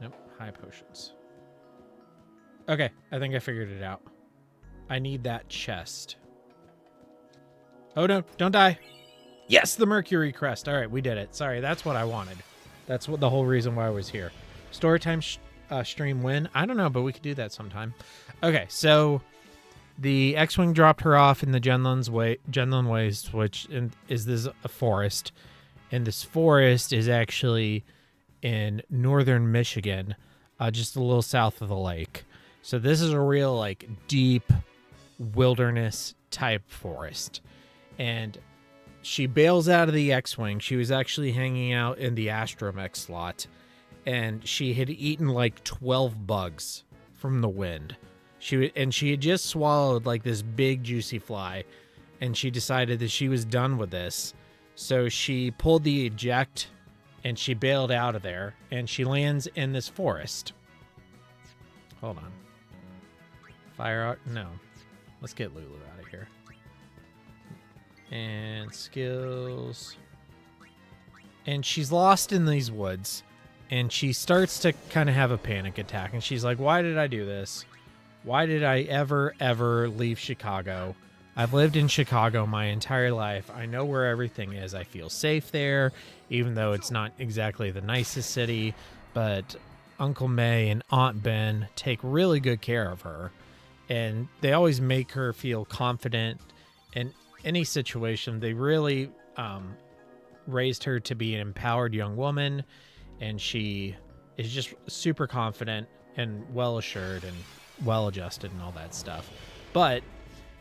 Nope. High potions. Okay. I think I figured it out. I need that chest. Oh, no. Don't die. Yes, the Mercury crest. All right, we did it. Sorry, that's what I wanted. That's what the whole reason why I was here. Storytime stream win? I don't know, but we could do that sometime. Okay, so the X-Wing dropped her off in the Junland Waste, which is this a forest. And this forest is actually in northern Michigan, just a little south of the lake. So this is a real, like, deep wilderness type forest. And she bails out of the X-Wing. She was actually hanging out in the astromech slot. And she had eaten like 12 bugs from the wind. She had just swallowed like this big juicy fly. And she decided that she was done with this. So she pulled the eject and she bailed out of there. And she lands in this forest. Hold on. Fire out? No. Let's get Lulu out of here. And skills. And she's lost in these woods. And she starts to kind of have a panic attack. And she's like, why did I do this? Why did I ever leave Chicago? I've lived in Chicago my entire life. I know where everything is. I feel safe there, even though it's not exactly the nicest city. But Uncle May and Aunt Ben take really good care of her. And they always make her feel confident in any situation. They really raised her to be an empowered young woman. And she is just super confident and well-assured and well-adjusted and all that stuff. But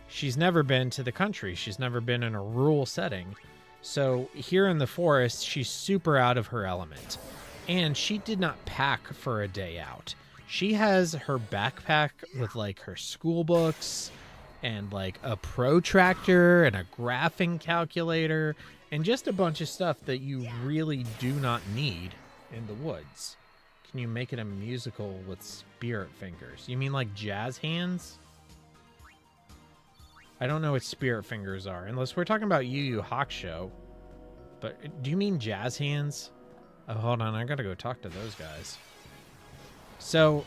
she's never been to the country. She's never been in a rural setting. So here in the forest, she's super out of her element. And she did not pack for a day out. She has her backpack with like her school books and like a protractor and a graphing calculator and just a bunch of stuff that you really do not need in the woods. Can you make it a musical with spirit fingers? You mean like jazz hands? I don't know what spirit fingers are, unless we're talking about Yu Yu Hakusho. But do you mean jazz hands? Oh, hold on. I gotta go talk to those guys. So,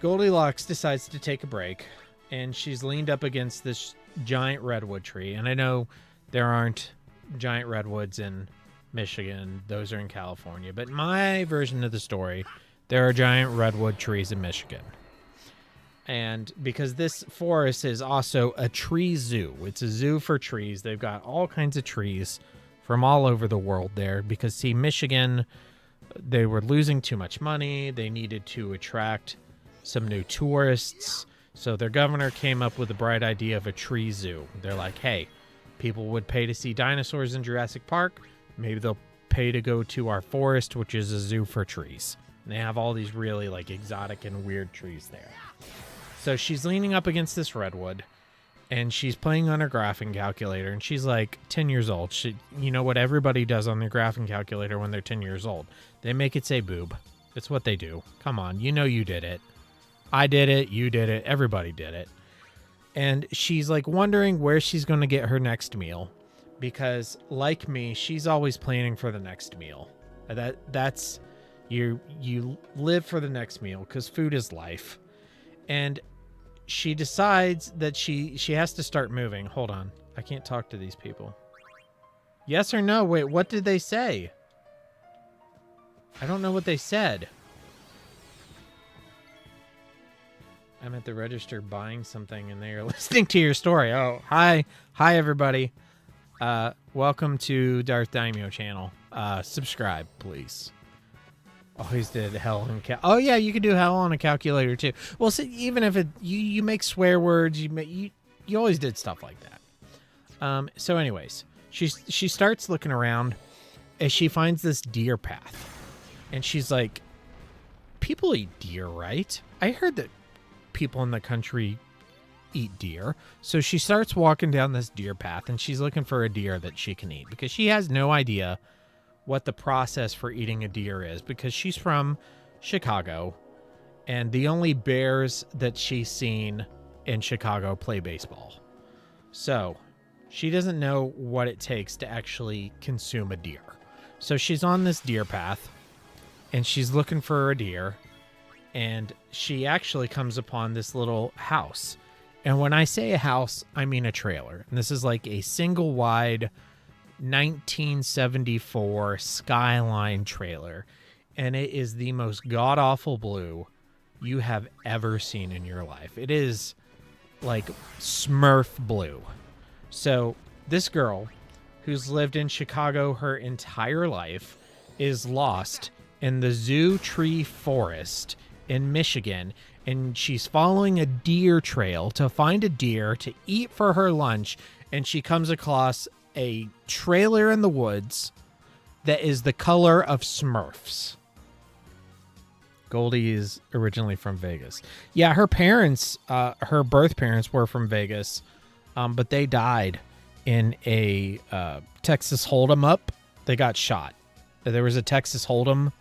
Goldilocks decides to take a break, and she's leaned up against this giant redwood tree. And I know there aren't giant redwoods in Michigan. Those are in California. But in my version of the story, there are giant redwood trees in Michigan. And because this forest is also a tree zoo. It's a zoo for trees. They've got all kinds of trees from all over the world there. Because, see, Michigan, they were losing too much money. They needed to attract some new tourists. So their governor came up with the bright idea of a tree zoo. They're like, hey, people would pay to see dinosaurs in Jurassic Park. Maybe they'll pay to go to our forest, which is a zoo for trees. And they have all these really like exotic and weird trees there. So she's leaning up against this redwood, and she's playing on her graphing calculator, and she's like 10 years old. You know what everybody does on their graphing calculator when they're 10 years old? They make it say boob. It's what they do. Come on, you know you did it. I did it, you did it, everybody did it. And she's like wondering where she's going to get her next meal, because like me, she's always planning for the next meal. That's you live for the next meal, because food is life. And she decides that she has to start moving. Hold on. I can't talk to these people. Yes or no? Wait, what did they say? I don't know what they said. I'm at the register buying something and they are listening to your story. Oh, hi. Hi, everybody. Welcome to DarthDaimyo channel. Subscribe, please. Always did hell on oh yeah, you can do hell on a calculator too. Well, see, even if you make swear words, you always did stuff like that. So anyways, she starts looking around as she finds this deer path, and she's like, people eat deer, right? I heard that people in the country eat deer. So she starts walking down this deer path, and she's looking for a deer that she can eat, because she has no idea what the process for eating a deer is, because she's from Chicago, and the only bears that she's seen in Chicago play baseball. So she doesn't know what it takes to actually consume a deer. So she's on this deer path, and she's looking for a deer, and she actually comes upon this little house. And when I say a house, I mean a trailer. And this is like a single wide 1974 Skyline trailer, and it is the most god-awful blue you have ever seen in your life. It is like Smurf blue. So this girl, who's lived in Chicago her entire life, is lost in the Zoo Tree Forest in Michigan, and she's following a deer trail to find a deer to eat for her lunch, and she comes across a trailer in the woods that is the color of Smurfs. Goldie is originally from Vegas. Yeah, her parents, her birth parents were from Vegas, but they died in a Texas Hold'em up. They got shot. There was a Texas Hold'em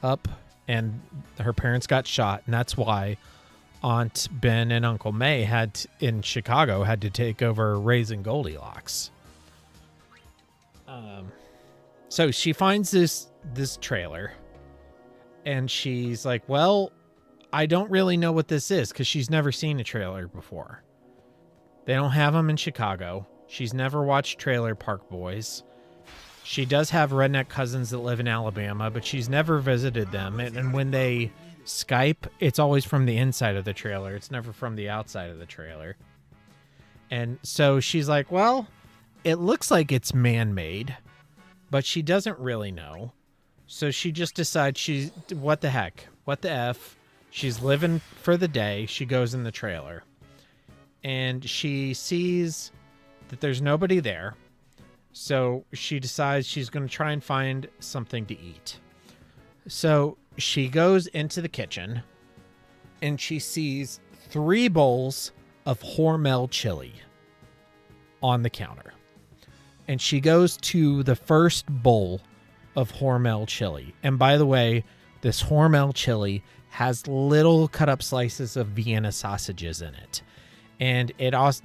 up, and her parents got shot, and that's why Aunt Ben and Uncle May in Chicago had to take over raising Goldilocks. So she finds this trailer, and she's like, well, I don't really know what this is, because she's never seen a trailer before. They don't have them in Chicago. She's never watched Trailer Park Boys. She does have redneck cousins that live in Alabama, but she's never visited them. And when they Skype, it's always from the inside of the trailer. It's never from the outside of the trailer. And so she's like, well, it looks like it's man-made, but she doesn't really know. So she just decides what the heck? What the F? She's living for the day. She goes in the trailer. And she sees that there's nobody there. So she decides she's going to try and find something to eat. So she goes into the kitchen and she sees 3 bowls of Hormel chili on the counter. And she goes to the first bowl of Hormel chili. And by the way, this Hormel chili has little cut up slices of Vienna sausages in it. And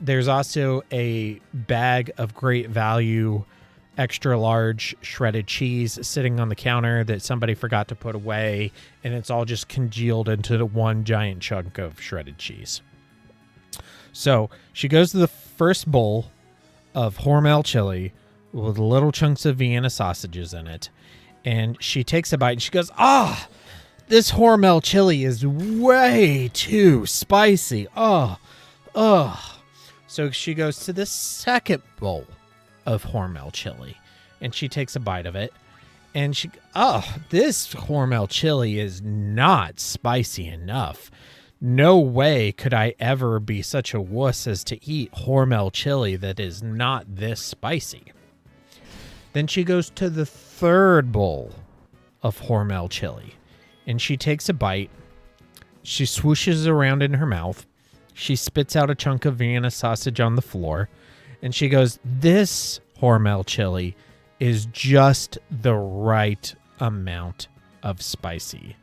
there's also a bag of great value, extra large shredded cheese sitting on the counter that somebody forgot to put away. And it's all just congealed into the one giant chunk of shredded cheese. So she goes to the first bowl of Hormel chili with little chunks of Vienna sausages in it. And she takes a bite and she goes, this Hormel chili is way too spicy. So she goes to the second bowl of Hormel chili and she takes a bite of it and this Hormel chili is not spicy enough. No way could I ever be such a wuss as to eat Hormel chili that is not this spicy. Then she goes to the third bowl of Hormel chili and she takes a bite. She swooshes around in her mouth. She spits out a chunk of Vienna sausage on the floor, and she goes, this Hormel chili is just the right amount of spicy.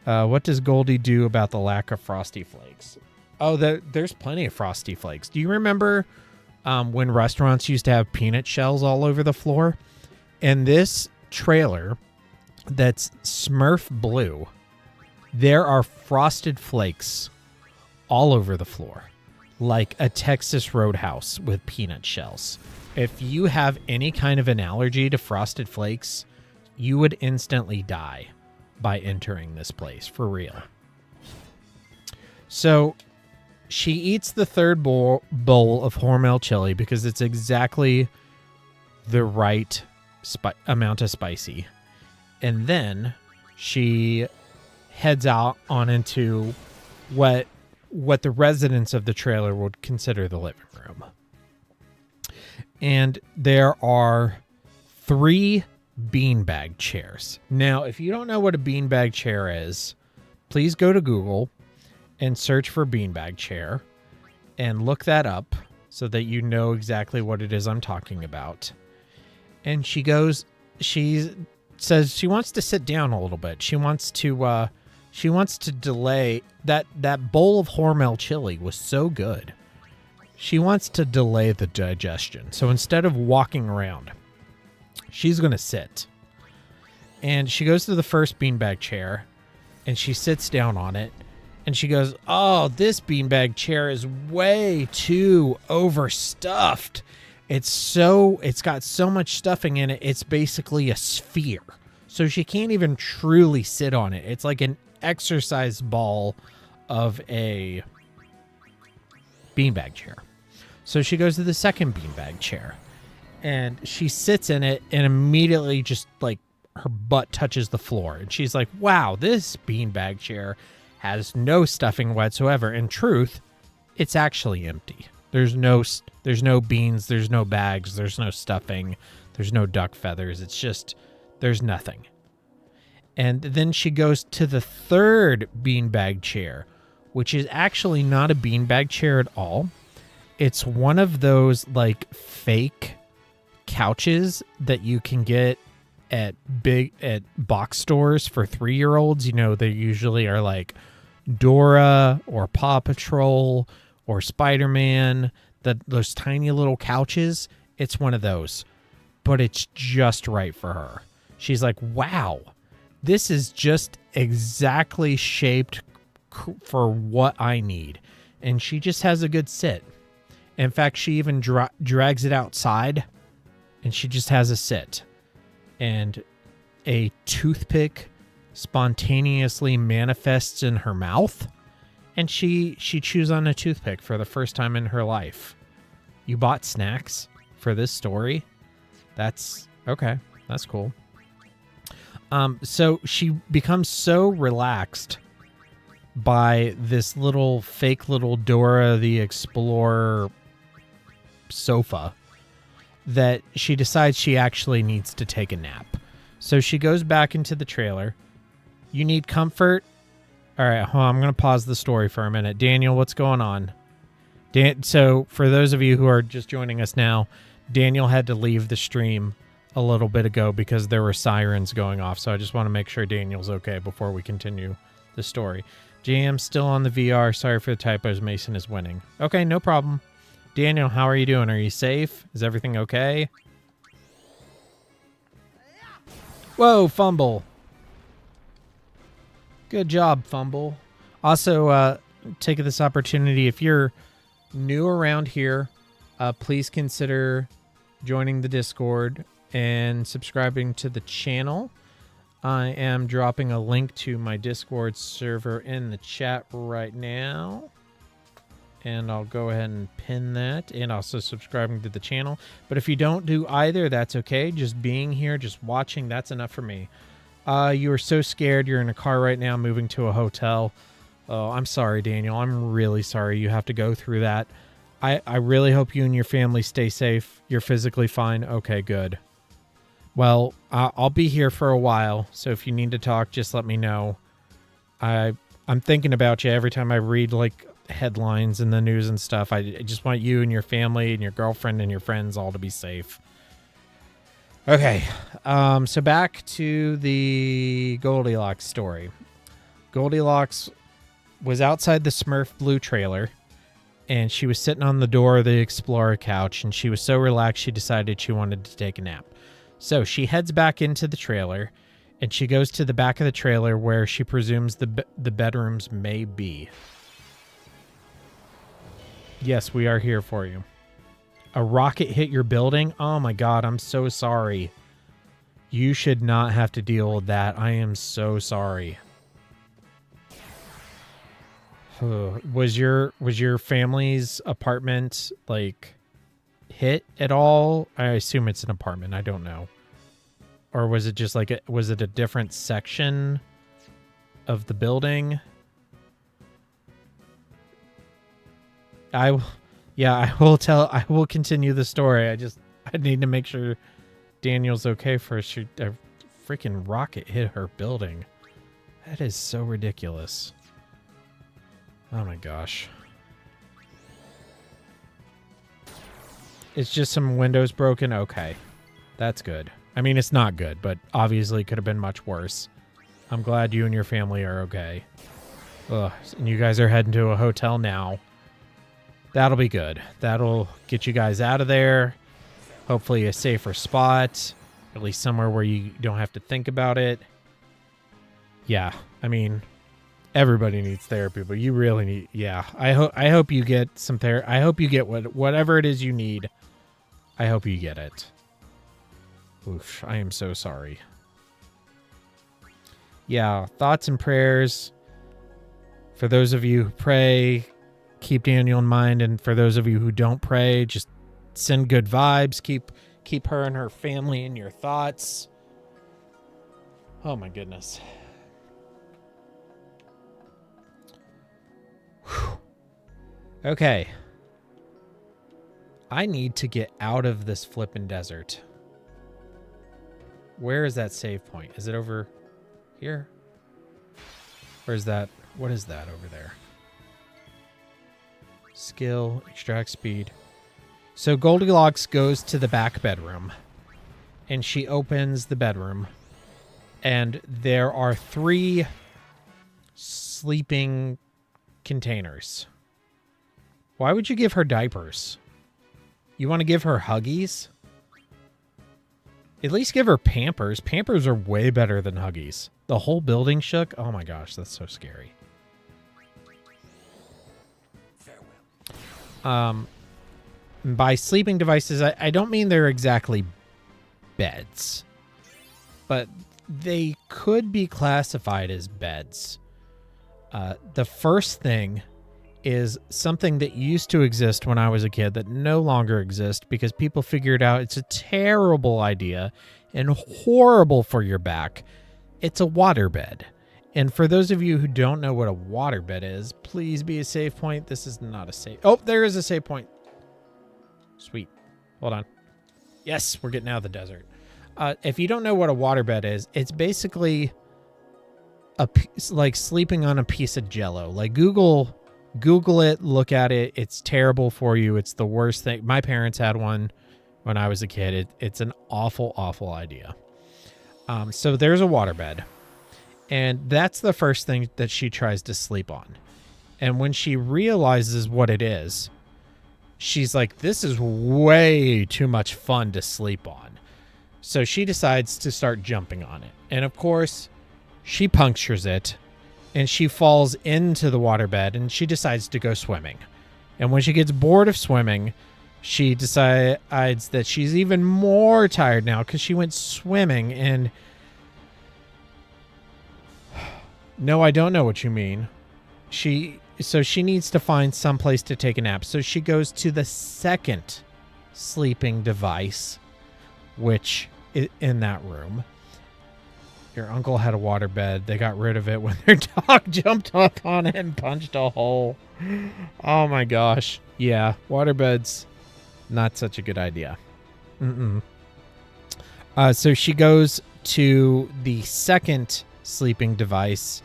What does Goldie do about the lack of Frosty Flakes? Oh, there's plenty of Frosty Flakes. Do you remember when restaurants used to have peanut shells all over the floor? In this trailer that's Smurf blue, there are Frosted Flakes all over the floor, like a Texas Roadhouse with peanut shells. If you have any kind of an allergy to Frosted Flakes, you would instantly die by entering this place, for real. So she eats the third bowl of Hormel chili because it's exactly the right amount of spicy. And then she heads out on into what the residents of the trailer would consider the living room. And there are 3 beanbag chairs. Now, if you don't know what a beanbag chair is, please go to Google and search for beanbag chair and look that up so that you know exactly what it is I'm talking about. And she says she wants to sit down a little bit. She wants to delay that bowl of Hormel chili was so good. She wants to delay the digestion. So instead of walking around, she's going to sit. And she goes to the first beanbag chair and she sits down on it and she goes, this beanbag chair is way too overstuffed. It's got so much stuffing in it. It's basically a sphere. So she can't even truly sit on it. It's like an exercise ball of a beanbag chair. So she goes to the second beanbag chair and she sits in it and immediately just like her butt touches the floor. And she's like, wow, this beanbag chair has no stuffing whatsoever. In truth, it's actually empty. There's no beans, there's no bags, there's no stuffing, there's no duck feathers. It's just, there's nothing. And then she goes to the third beanbag chair, which is actually not a beanbag chair at all. It's one of those like fake couches that you can get at box stores for 3-year-olds. You know, they usually are like Dora or Paw Patrol or Spider-Man, those tiny little couches. It's one of those, but it's just right for her. She's like, wow, this is just exactly shaped for what I need. And she just has a good sit. In fact, she even drags it outside, and she just has a sit. And a toothpick spontaneously manifests in her mouth, and she chews on a toothpick for the first time in her life. You bought snacks for this story? That's okay. That's cool. So she becomes so relaxed by this little fake little Dora the Explorer sofa that she decides she actually needs to take a nap. So she goes back into the trailer. You need comfort? All right, hold on, I'm going to pause the story for a minute. Daniel, what's going on? So for those of you who are just joining us now, Daniel had to leave the stream a little bit ago because there were sirens going off. So I just want to make sure Daniel's okay before we continue the story. JM's still on the VR. Sorry for the typos. Mason is winning. Okay, no problem. Daniel, how are you doing? Are you safe? Is everything okay? Whoa, fumble. Good job, fumble. Also, take this opportunity. If you're new around here, please consider joining the Discord and subscribing to the channel. I am dropping a link to my Discord server in the chat right now. And I'll go ahead and pin that, and also subscribing to the channel. But if you don't do either, that's okay. Just being here, just watching, that's enough for me. You are so scared. You're in a car right now moving to a hotel. Oh, I'm sorry, Daniel. I'm really sorry you have to go through that. I really hope you and your family stay safe. You're physically fine. Okay, good. Well, I'll be here for a while, so if you need to talk, just let me know. I'm thinking about you every time I read, like, headlines in the news and stuff. I just want you and your family and your girlfriend and your friends all to be safe. Okay, so back to the Goldilocks story. Goldilocks was outside the Smurf Blue trailer, and she was sitting on the door of the Explorer couch, and she was so relaxed she decided she wanted to take a nap. So she heads back into the trailer, and she goes to the back of the trailer where she presumes the bedrooms may be. Yes, we are here for you. A rocket hit your building? Oh my god, I'm so sorry. You should not have to deal with that. I am so sorry. Was your family's apartment, like, hit at all? I assume it's an apartment. I don't know. Or was it just like was it a different section of the building? I will continue the story. I need to make sure Daniel's okay first. A freaking rocket hit her building. That is so ridiculous. Oh my gosh. It's just some windows broken. Okay. That's good. I mean, it's not good, but obviously it could have been much worse. I'm glad you and your family are okay. Ugh, and you guys are heading to a hotel now. That'll be good. That'll get you guys out of there. Hopefully a safer spot. At least somewhere where you don't have to think about it. Yeah, I mean, everybody needs therapy, but you really need... Yeah, I hope you get some therapy. I hope you get whatever it is you need. I hope you get it. Oof, I am so sorry. Yeah, thoughts and prayers. For those of you who pray, keep Daniel in mind, and for those of you who don't pray, just send good vibes. Keep her and her family in your thoughts. Oh my goodness. Whew. Okay. I need to get out of this flippin' desert. Where is that save point? Is it over here? Where's that? What is that over there? Skill, extract speed. So Goldilocks goes to the back bedroom, and she opens the bedroom, and there are 3 sleeping containers. Why would you give her diapers? You want to give her Huggies? At least give her Pampers. Pampers are way better than Huggies. The whole building shook. Oh my gosh, that's so scary. by sleeping devices, I don't mean they're exactly beds, but they could be classified as beds. The first thing is something that used to exist when I was a kid that no longer exists because people figured out it's a terrible idea and horrible for your back. It's a waterbed. And for those of you who don't know what a waterbed is, please be a save point. This is not a save. Oh, there is a save point. Sweet. Hold on. Yes, we're getting out of the desert. If you don't know what a waterbed is, it's basically like sleeping on a piece of Jell-O. Like Google it, look at it. It's terrible for you. It's the worst thing. My parents had one when I was a kid. It's an awful, awful idea. So there's a waterbed. And that's the first thing that she tries to sleep on. And when she realizes what it is, she's like, this is way too much fun to sleep on. So she decides to start jumping on it. And of course, she punctures it and she falls into the waterbed and she decides to go swimming. And when she gets bored of swimming, she decides that she's even more tired now because she went swimming and... No, I don't know what you mean. So she needs to find some place to take a nap. So she goes to the second sleeping device, which is in that room. Your uncle had a waterbed. They got rid of it when their dog jumped up on it and punched a hole. Oh my gosh. Yeah, waterbeds, not such a good idea. So she goes to the second sleeping device,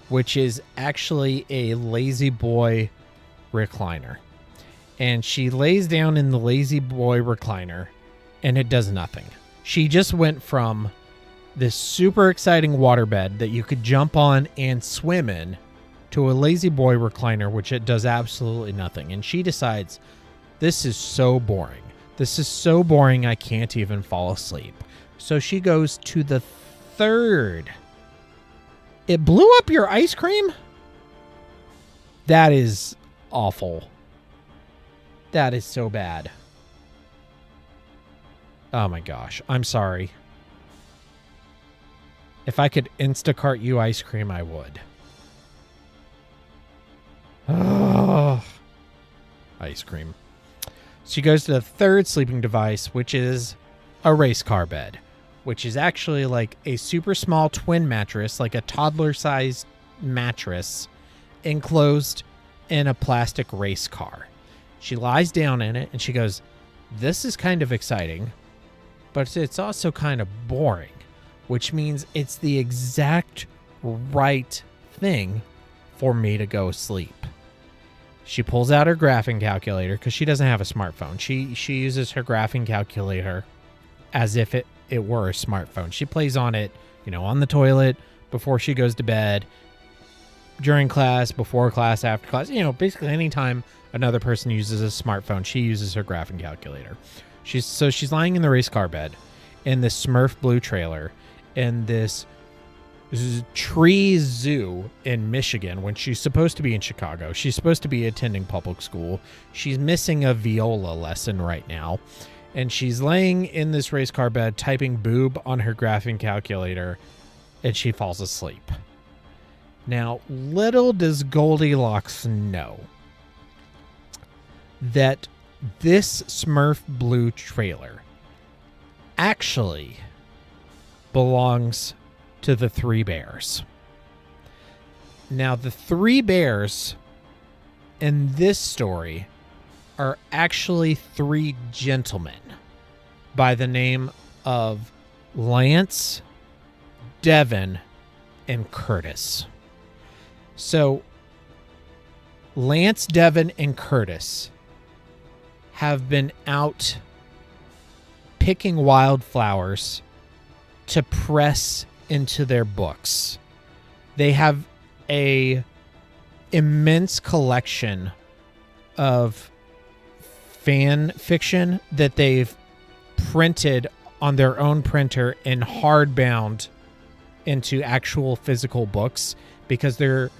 which is actually a lazy boy recliner. And she lays down in the lazy boy recliner and it does nothing. She just went from this super exciting waterbed that you could jump on and swim in to a lazy boy recliner, which it does absolutely nothing. And she decides, this is so boring. This is so boring I can't even fall asleep. So she goes to the third. It blew up your ice cream? That is awful. That is so bad. Oh my gosh. I'm sorry. If I could Instacart you ice cream, I would. Oh, ice cream. She goes to the third sleeping device, which is a race car bed, which is actually like a super small twin mattress, like a toddler-sized mattress, enclosed in a plastic race car. She lies down in it and she goes, this is kind of exciting, but it's also kind of boring, which means it's the exact right thing for me to go sleep. She pulls out her graphing calculator because she doesn't have a smartphone. She uses her graphing calculator as if it were a smartphone. She plays on it, on the toilet, before she goes to bed, during class, before class, after class. Basically anytime another person uses a smartphone, she uses her graphing calculator. She's lying in the race car bed in this Smurf blue trailer in this tree zoo in Michigan when she's supposed to be in Chicago. She's supposed to be attending public school. She's missing a viola lesson right now. And she's laying in this race car bed typing boob on her graphing calculator and she falls asleep. Now, little does Goldilocks know that this Smurf blue trailer actually belongs to the three bears. Now, the three bears in this story are actually three gentlemen by the name of Lance, Devin, and Curtis. So, Lance, Devin, and Curtis have been out picking wildflowers to press into their books. They have a immense collection of fan fiction that they've printed on their own printer and hardbound into actual physical books because they're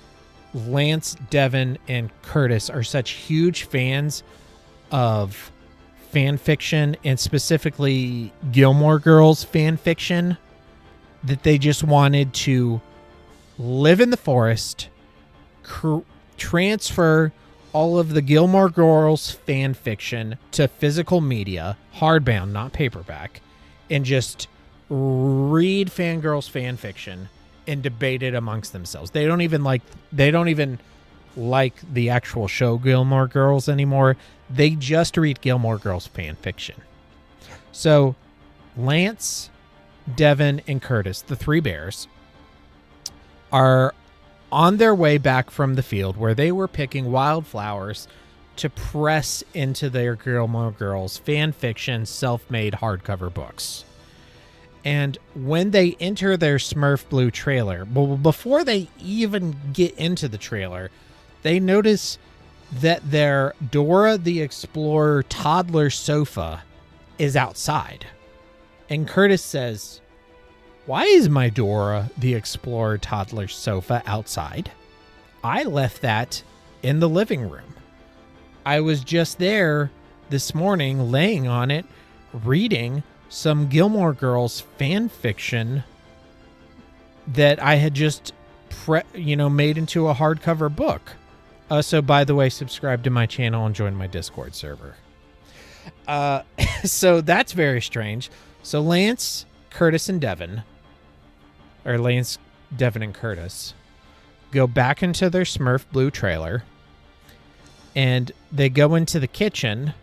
Lance, Devin, and Curtis are such huge fans of fan fiction, and specifically Gilmore Girls fan fiction, that they just wanted to live in the forest, transfer all of the Gilmore Girls fan fiction to physical media, hardbound, not paperback, and just read fangirls fan fiction and debate it amongst themselves. They don't even like the actual show Gilmore Girls anymore. They just read Gilmore Girls fan fiction. So Lance, Devin, and Curtis, the three bears, are on their way back from the field where they were picking wildflowers to press into their Gilmore Girls fan fiction self-made hardcover books. And when they enter their Smurf Blue trailer, but before they even get into the trailer, they notice that their Dora the Explorer toddler sofa is outside. And Curtis says, "Why is my Dora the Explorer toddler sofa outside? I left that in the living room. I was just there this morning laying on it, reading some Gilmore Girls fan fiction that I had just made into a hardcover book. So by the way, subscribe to my channel and join my Discord server." So that's very strange. So Lance, Curtis, and Devin, or Lance, Devin, and Curtis, go back into their Smurf Blue trailer, and they go into the kitchen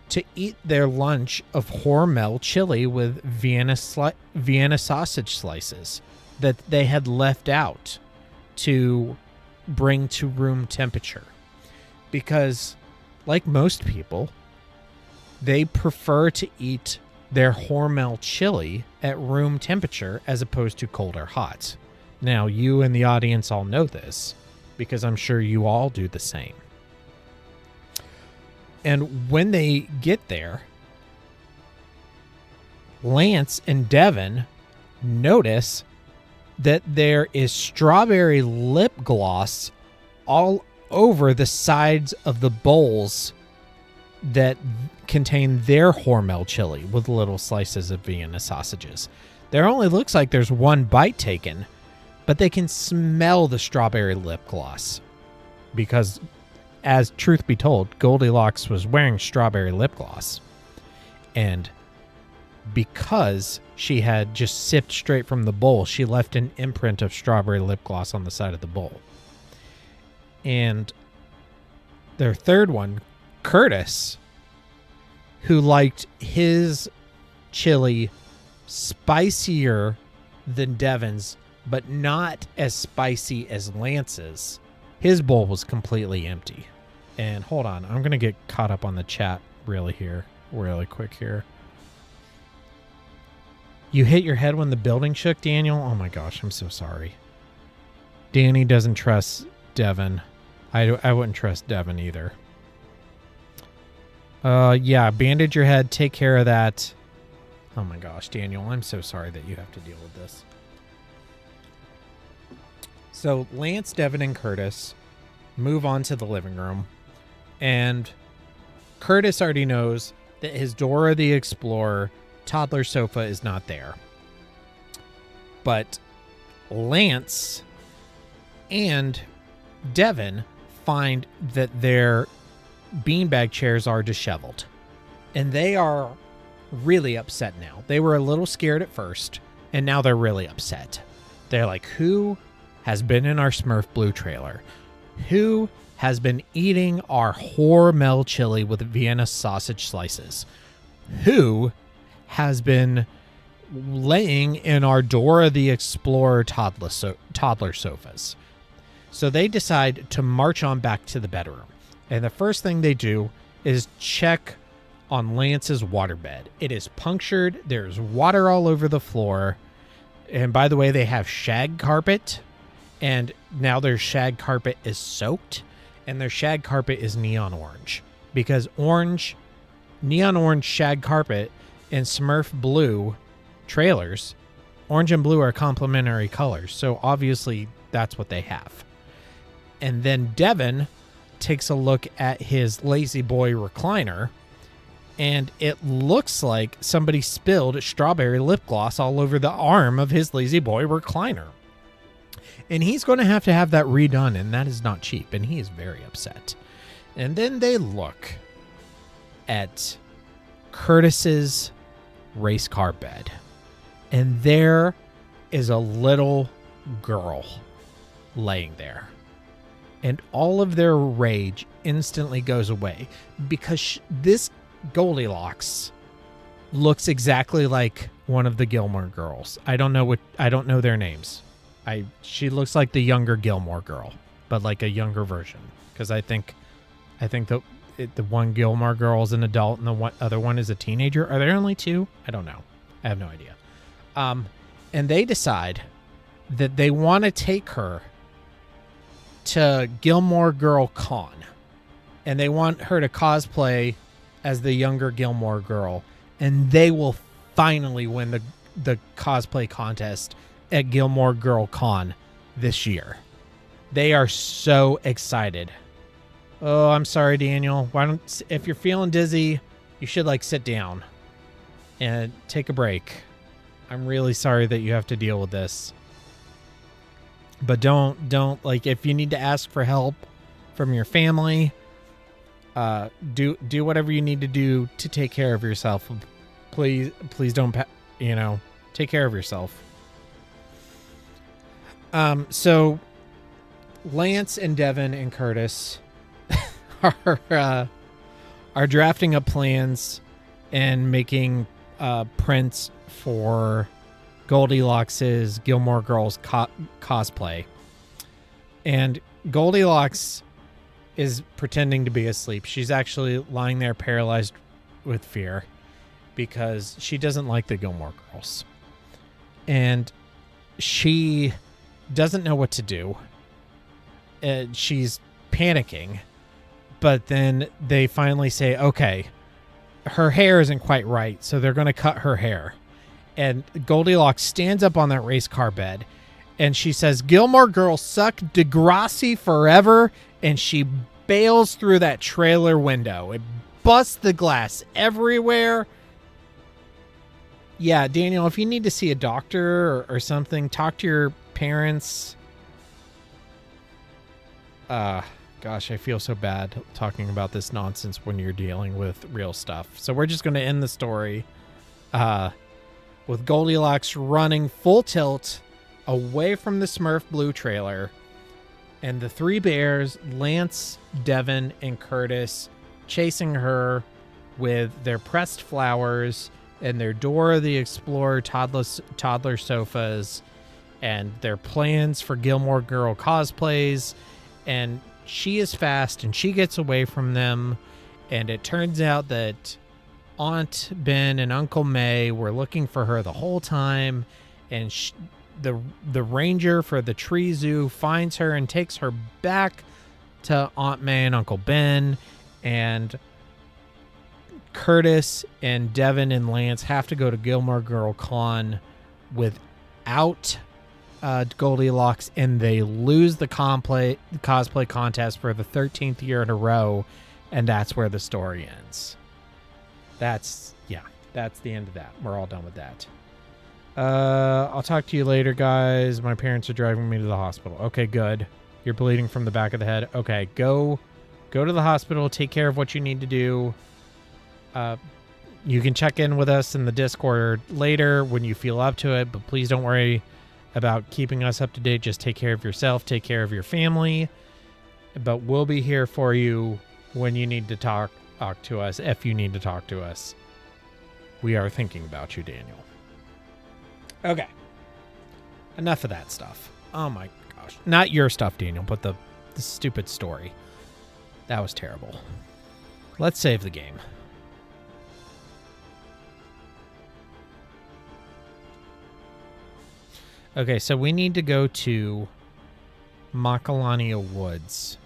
to eat their lunch of Hormel chili with Vienna sausage slices that they had left out to bring to room temperature. Because, like most people, they prefer to eat their Hormel chili at room temperature as opposed to cold or hot. Now, you and the audience all know this, because I'm sure you all do the same. And when they get there, Lance and Devin notice that there is strawberry lip gloss all over the sides of the bowls that contain their Hormel chili with little slices of Vienna sausages. There only looks like there's one bite taken, but they can smell the strawberry lip gloss because, as truth be told, Goldilocks was wearing strawberry lip gloss. And because she had just sipped straight from the bowl, she left an imprint of strawberry lip gloss on the side of the bowl. And their third one, Curtis, who liked his chili spicier than Devin's, but not as spicy as Lance's, his bowl was completely empty. And hold on, I'm going to get caught up on the chat really quick here. You hit your head when the building shook, Daniel? Oh my gosh, I'm so sorry. Danny doesn't trust Devin. I wouldn't trust Devin either. Yeah, bandage your head, take care of that. Oh my gosh, Daniel, I'm so sorry that you have to deal with this. So Lance, Devin, and Curtis move on to the living room, and Curtis already knows that his Dora the Explorer toddler sofa is not there. But Lance and Devin find that their beanbag chairs are disheveled, and they are really upset now. They were a little scared at first, and now they're really upset. They're like, who has been in our Smurf Blue trailer? Who has been eating our Hormel chili with Vienna sausage slices? Who has been laying in our Dora the Explorer toddler sofas? So they decide to march on back to the bedroom. And the first thing they do is check on Lance's waterbed. It is punctured. There's water all over the floor. And by the way, they have shag carpet. And now their shag carpet is soaked. And their shag carpet is neon orange. Because neon orange shag carpet and Smurf Blue trailers, orange and blue are complementary colors. So obviously that's what they have. And then Devin takes a look at his Lazy Boy recliner, and it looks like somebody spilled strawberry lip gloss all over the arm of his lazy boy recliner. And he's going to have that redone, and that is not cheap, and he is very upset. And then they look at Curtis's race car bed, and there is a little girl laying there. And all of their rage instantly goes away because this Goldilocks looks exactly like one of the Gilmore girls. I don't know their names. She looks like the younger Gilmore girl, but like a younger version. Because I think the one Gilmore girl is an adult and the other one is a teenager. Are there only two? I don't know. I have no idea. And they decide that they want to take her to Gilmore Girl Con, and they want her to cosplay as the younger Gilmore girl, and they will finally win the cosplay contest at Gilmore Girl Con this year. They are so excited. Oh, I'm sorry, Daniel. If you're feeling dizzy, you should sit down and take a break. I'm really sorry that you have to deal with this. But don't if you need to ask for help from your family, do whatever you need to do to take care of yourself. Please don't take care of yourself. So Lance and Devin and Curtis are drafting up plans and making prints for Goldilocks's Gilmore Girls cosplay. And Goldilocks is pretending to be asleep. She's actually lying there paralyzed with fear because she doesn't like the Gilmore Girls. And she doesn't know what to do. She's panicking. But then they finally say, okay, her hair isn't quite right, so they're going to cut her hair. And Goldilocks stands up on that race car bed, and she says, Gilmore Girls suck Degrassi forever, and she bails through that trailer window. It busts the glass everywhere. Yeah, Daniel, if you need to see a doctor or something, talk to your parents. Gosh, I feel so bad talking about this nonsense when you're dealing with real stuff. So we're just going to end the story with Goldilocks running full tilt away from the Smurf Blue trailer, and the three bears, Lance, Devin, and Curtis, chasing her with their pressed flowers and their Dora the Explorer toddler sofas and their plans for Gilmore Girl cosplays. And she is fast and she gets away from them, and it turns out that Aunt Ben and Uncle May were looking for her the whole time, and the ranger for the tree zoo finds her and takes her back to Aunt May and Uncle Ben, and Curtis and Devin and Lance have to go to Gilmore Girl Con without Goldilocks, and they lose the cosplay contest for the 13th year in a row, and that's where the story ends. That's the end of that. We're all done with that. I'll talk to you later, guys. My parents are driving me to the hospital. Okay, good. You're bleeding from the back of the head. Okay, go to the hospital. Take care of what you need to do. You can check in with us in the Discord later when you feel up to it, but please don't worry about keeping us up to date. Just take care of yourself. Take care of your family. But we'll be here for you when you need to talk to us, if you need to talk to us. We are thinking about you, Daniel. Okay. Enough of that stuff. Oh my gosh. Not your stuff, Daniel, but the stupid story. That was terrible. Let's save the game. Okay, so we need to go to Macalania Woods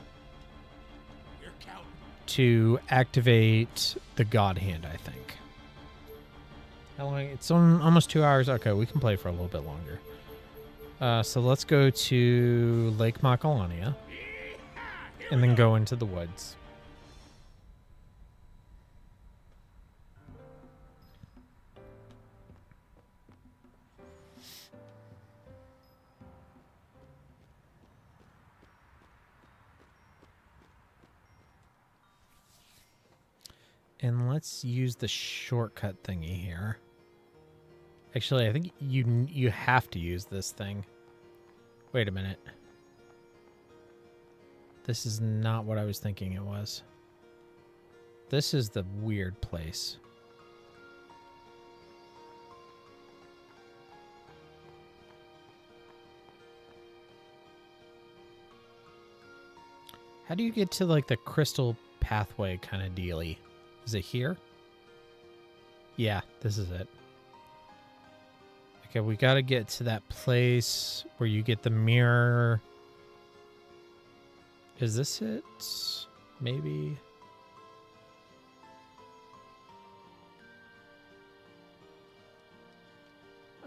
to activate the God Hand, I think. How long? It's almost 2 hours. Okay, we can play for a little bit longer. So let's go to Lake Macalania and then go into the woods. And let's use the shortcut thingy here. Actually, I think you have to use this thing. Wait a minute. This is not what I was thinking it was. This is the weird place. How do you get to like the crystal pathway kind of dealy? Is it here? Yeah, this is it. Okay, we got to get to that place where you get the mirror. Is this it? Maybe.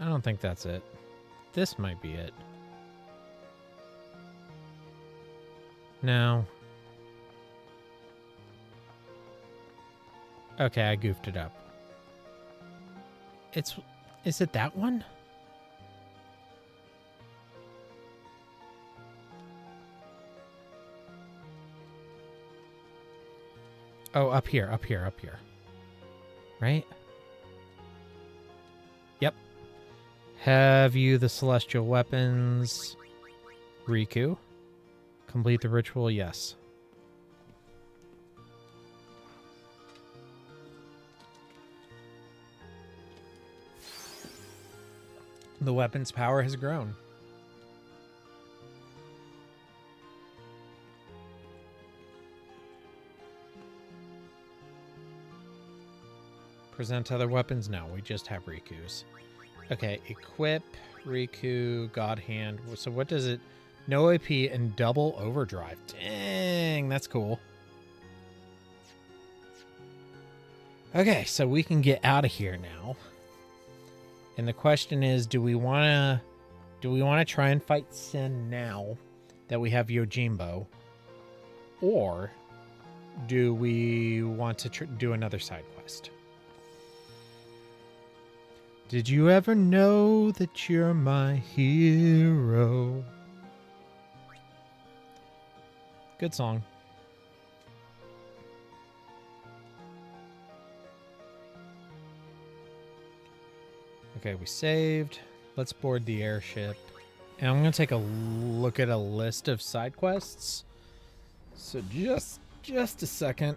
I don't think that's it. This might be it. No. Okay, I goofed it up. Is it that one? Oh, up here. Right? Yep. Have you the celestial weapons? Riku? Complete the ritual, yes. The weapon's power has grown. Present other weapons? No, we just have Riku's. Okay, equip, Riku, God Hand. So what does it... No AP and double overdrive. Dang, that's cool. Okay, so we can get out of here now. And the question is, do we want to try and fight Sin now that we have Yojimbo? Or do we want to do another side quest? Did you ever know that you're my hero? Good song. Okay, we saved. Let's board the airship. And I'm going to take a look at a list of side quests. So just a second.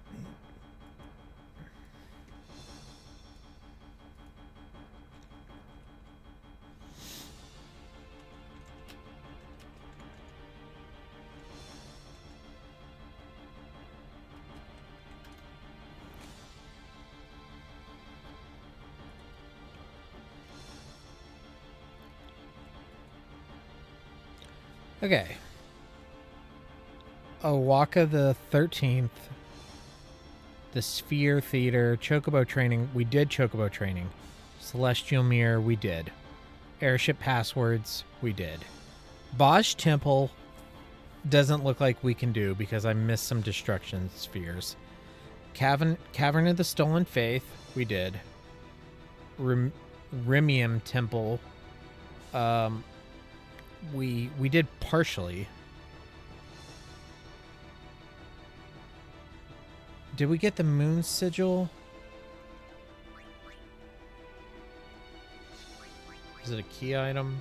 Okay. Owaka the 13th. The Sphere Theater. Chocobo Training. We did Chocobo Training. Celestial Mirror. We did. Airship Passwords. We did. Bosch Temple doesn't look like we can do because I missed some destruction spheres. Cavern of the Stolen Faith. We did. Remium Temple. We did partially. Did we get the moon sigil? Is it a key item?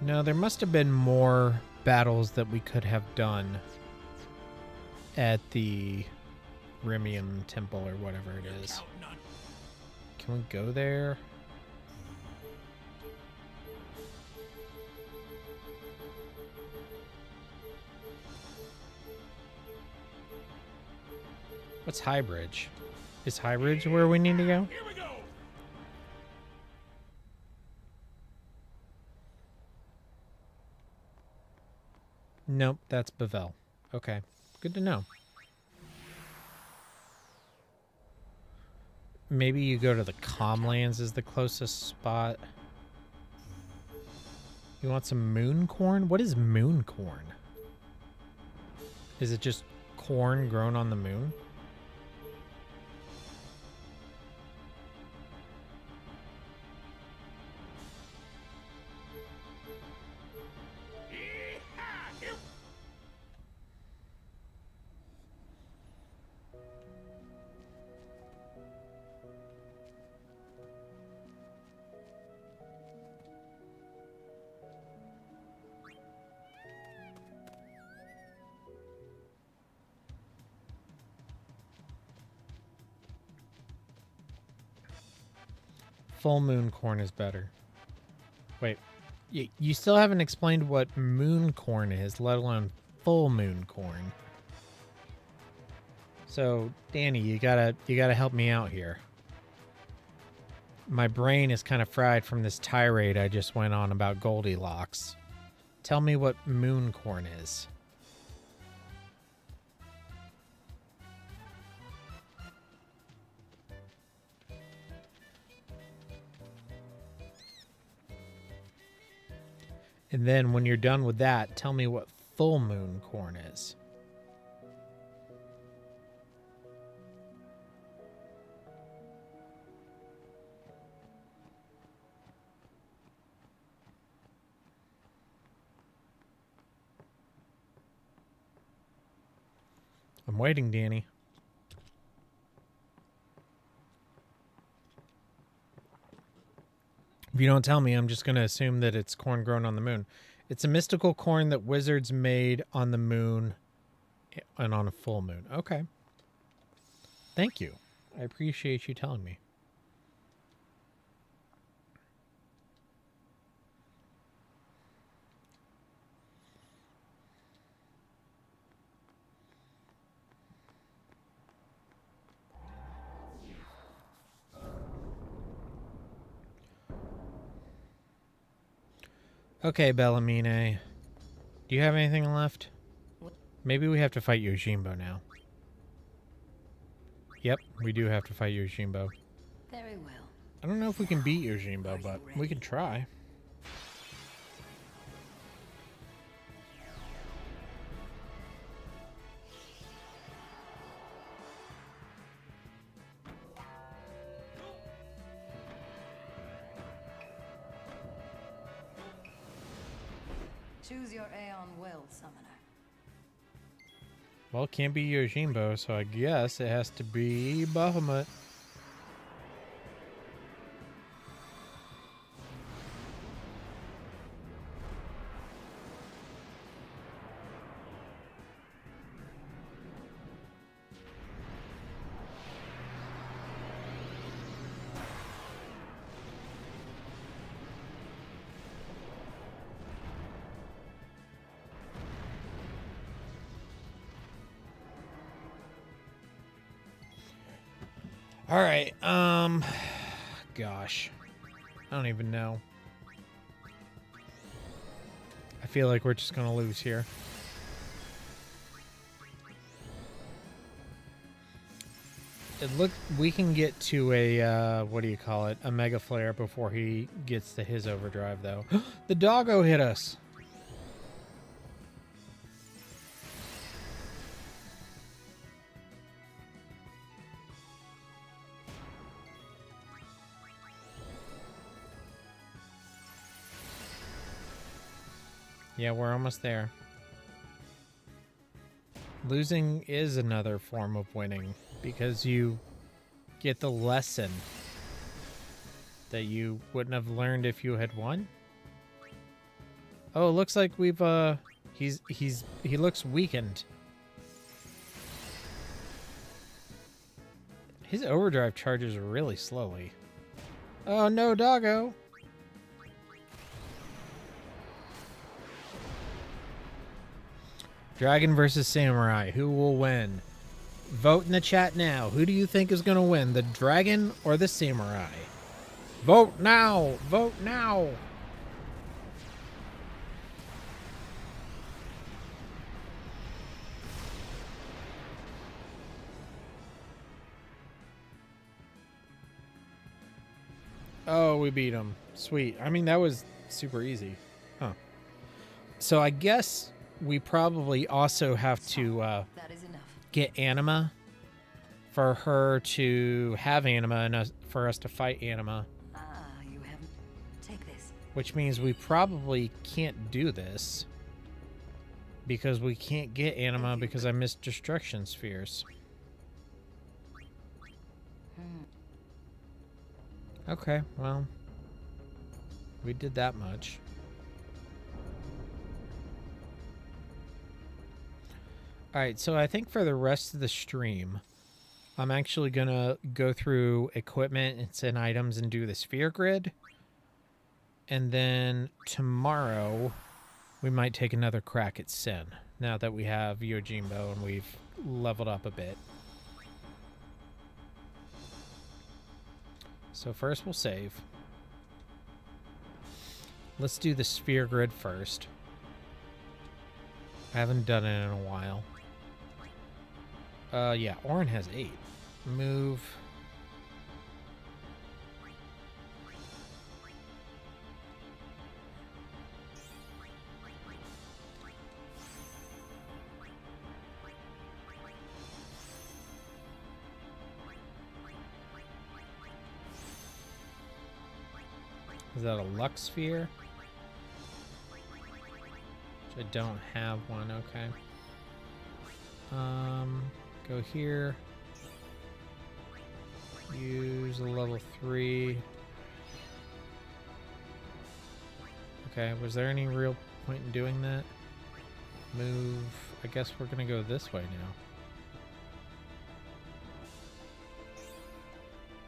No, there must have been more battles that we could have done at the Remium Temple or whatever it is. Can we go there? What's Highbridge? Is Highbridge where we need to go? Here we go. Nope, that's Bavel. Okay, good to know. Maybe you go to the Comlands is the closest spot. You want some moon corn? What is moon corn? Is it just corn grown on the moon? full moon corn is better. Wait, you still haven't explained what moon corn is, let alone full moon corn. So, Danny, you gotta help me out here. My brain is kind of fried from this tirade I just went on about Goldilocks. Tell me what moon corn is. And then when you're done with that, tell me what full moon corn is. I'm waiting, Danny. If you don't tell me, I'm just going to assume that it's corn grown on the moon. It's a mystical corn that wizards made on the moon and on a full moon. Okay. Thank you. I appreciate you telling me. Okay, Bellamine. Do you have anything left? Maybe we have to fight Yojimbo now. Yep, we do have to fight Yojimbo. Very well. I don't know if we can beat Yojimbo, but we can try. Choose your Aeon well, summoner. Well, it can't be Yojimbo, so I guess it has to be Bahamut. All right, gosh, I don't even know. I feel like we're just gonna lose here. We can get to a, what do you call it? A Mega Flare before he gets to his overdrive, though. The doggo hit us. Yeah, we're almost there. Losing is another form of winning because you get the lesson that you wouldn't have learned if you had won. Oh, it looks like we've he looks weakened. His overdrive charges really slowly. Oh no, doggo. Dragon versus Samurai. Who will win? Vote in the chat now. Who do you think is going to win? The dragon or the samurai? Vote now! Vote now! Oh, we beat him. Sweet. I mean, that was super easy. Huh. So I guess we probably also have to That is enough. get Anima for her to have Anima and for us to fight Anima. Ah, you haven't. Take this. Which means we probably can't do this because we can't get Anima because I missed Destruction Spheres. Okay, well, we did that much. Alright, so I think for the rest of the stream, I'm actually going to go through equipment and send items and do the sphere grid. And then tomorrow, we might take another crack at Sin, now that we have Yojimbo and we've leveled up a bit. So first we'll save. Let's do the sphere grid first. I haven't done it in a while. Yeah, Orin has 8. Move. Is that a Lux sphere? Which I don't have one, okay. Go here. Use a level 3. Okay, was there any real point in doing that? Move. I guess we're gonna go this way now.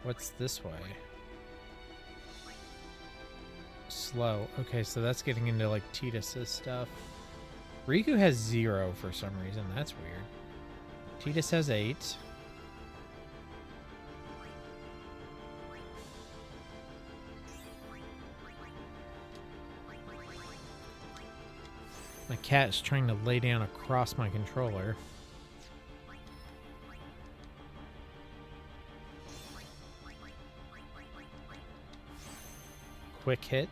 What's this way? Slow. Okay, so that's getting into like Titus's stuff. Riku has 0 for some reason. That's weird. Titus has 8. My cat is trying to lay down across my controller. Quick hit.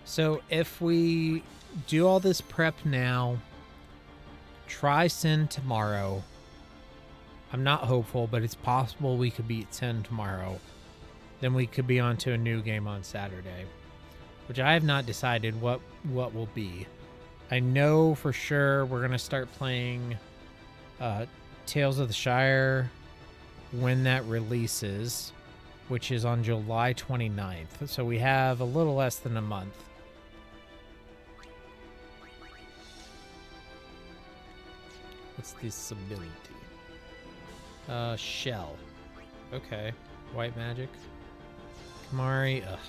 So if we do all this prep now, try Sin tomorrow. I'm not hopeful, but it's possible we could beat Sin tomorrow. Then we could be on to a new game on Saturday, which I have not decided what will be. I know for sure we're going to start playing Tales of the Shire when that releases, which is on July 29th. So we have a little less than a month. What's this ability? Shell. Okay. White magic. Kamari. Ugh.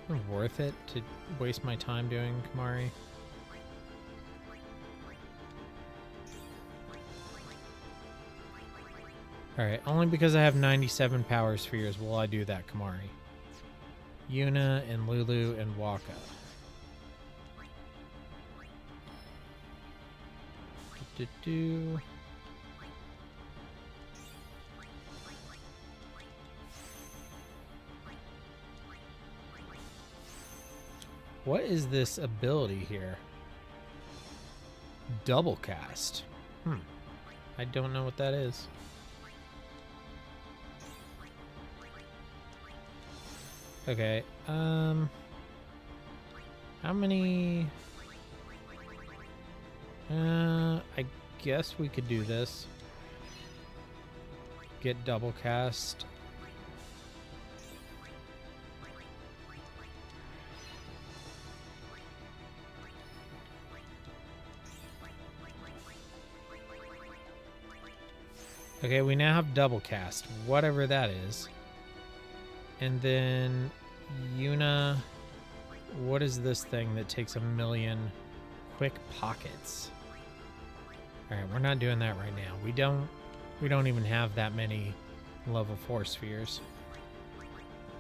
Not worth it to waste my time doing Kamari. Alright, only because I have 97 power spheres will I do that Kamari. Yuna and Lulu and Waka. What is this ability here? Double cast. I don't know what that is. Okay, how many... I guess we could do this. Get double cast. Okay, we now have double cast, whatever that is. And then Yuna, what is this thing that takes 1,000,000 quick pockets? All right, we're not doing that right now. We don't even have that many level 4 spheres.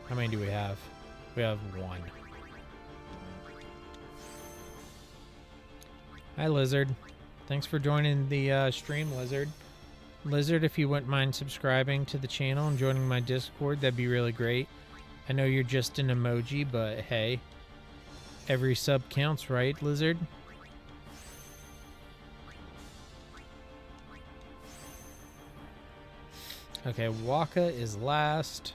How many do we have? We have 1. Hi, Lizard. Thanks for joining the stream, Lizard. Lizard, if you wouldn't mind subscribing to the channel and joining my Discord, that'd be really great. I know you're just an emoji, but hey, every sub counts, right, Lizard? Okay, Waka is last.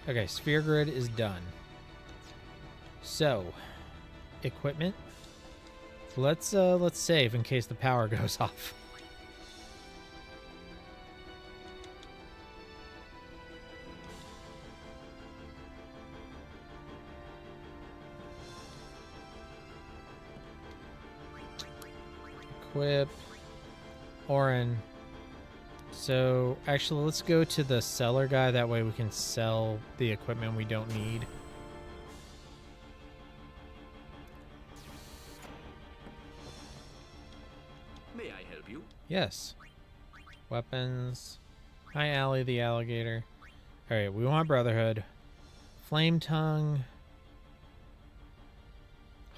Okay, sphere grid is done. So, equipment. Let's save in case the power goes off. Equip. Orin. So, actually, let's go to the seller guy. That way we can sell the equipment we don't need. May I help you? Yes. Weapons. Hi, Allie the alligator. Alright, we want Brotherhood. Flame Tongue.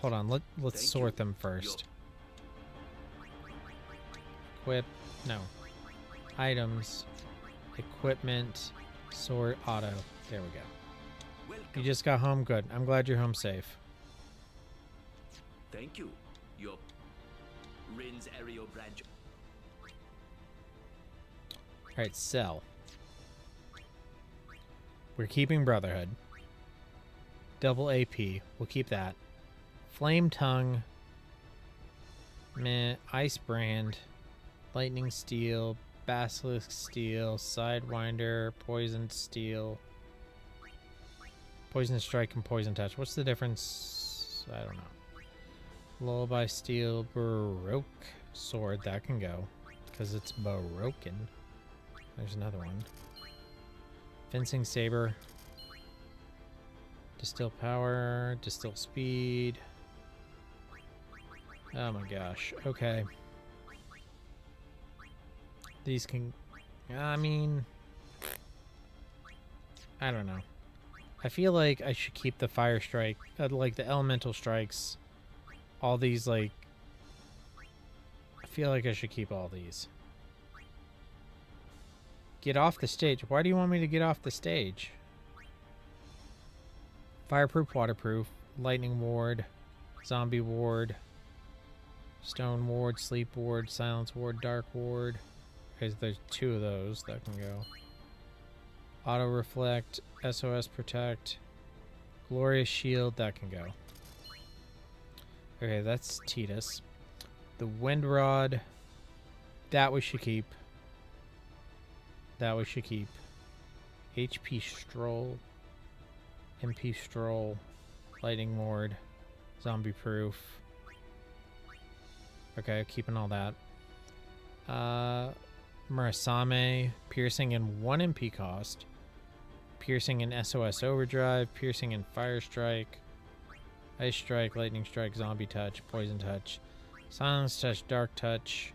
Hold on, let's Thank sort you. them first. Equip. No. Items. Equipment. Sort. Auto. There we go. You Welcome. just got home? Good. I'm glad you're home safe. Thank you. Your Rin's Aereo branch. Alright, sell. We're keeping Brotherhood. Double AP. We'll keep that. Flame Tongue. Meh. Ice Brand. Lightning Steel. Basilisk Steel. Sidewinder. Poison Steel. Poison Strike and Poison Touch. What's the difference? I don't know. Lullaby Steel. Baroque Sword. That can go. Because it's broken. There's another one. Fencing Saber. Distill Power. Distill Speed. Oh my gosh. Okay. These can... I mean... I don't know. I feel like I should keep the Fire Strike. Like the Elemental Strikes. All these, like... I feel like I should keep all these. Get off the stage. Why do you want me to get off the stage? Fireproof, waterproof, lightning ward, zombie ward, stone ward, sleep ward, silence ward, dark ward. Okay, there's 2 of those that can go. Auto reflect, SOS protect, glorious shield, that can go. Okay, that's Titus. The wind rod, that we should keep. That we should keep. HP Stroll. MP Stroll. Lightning Ward. Zombie Proof. Okay, keeping all that. Murasame. Piercing in 1 MP cost. Piercing in SOS Overdrive. Piercing in Fire Strike. Ice Strike. Lightning Strike. Zombie Touch. Poison Touch. Silence Touch. Dark Touch.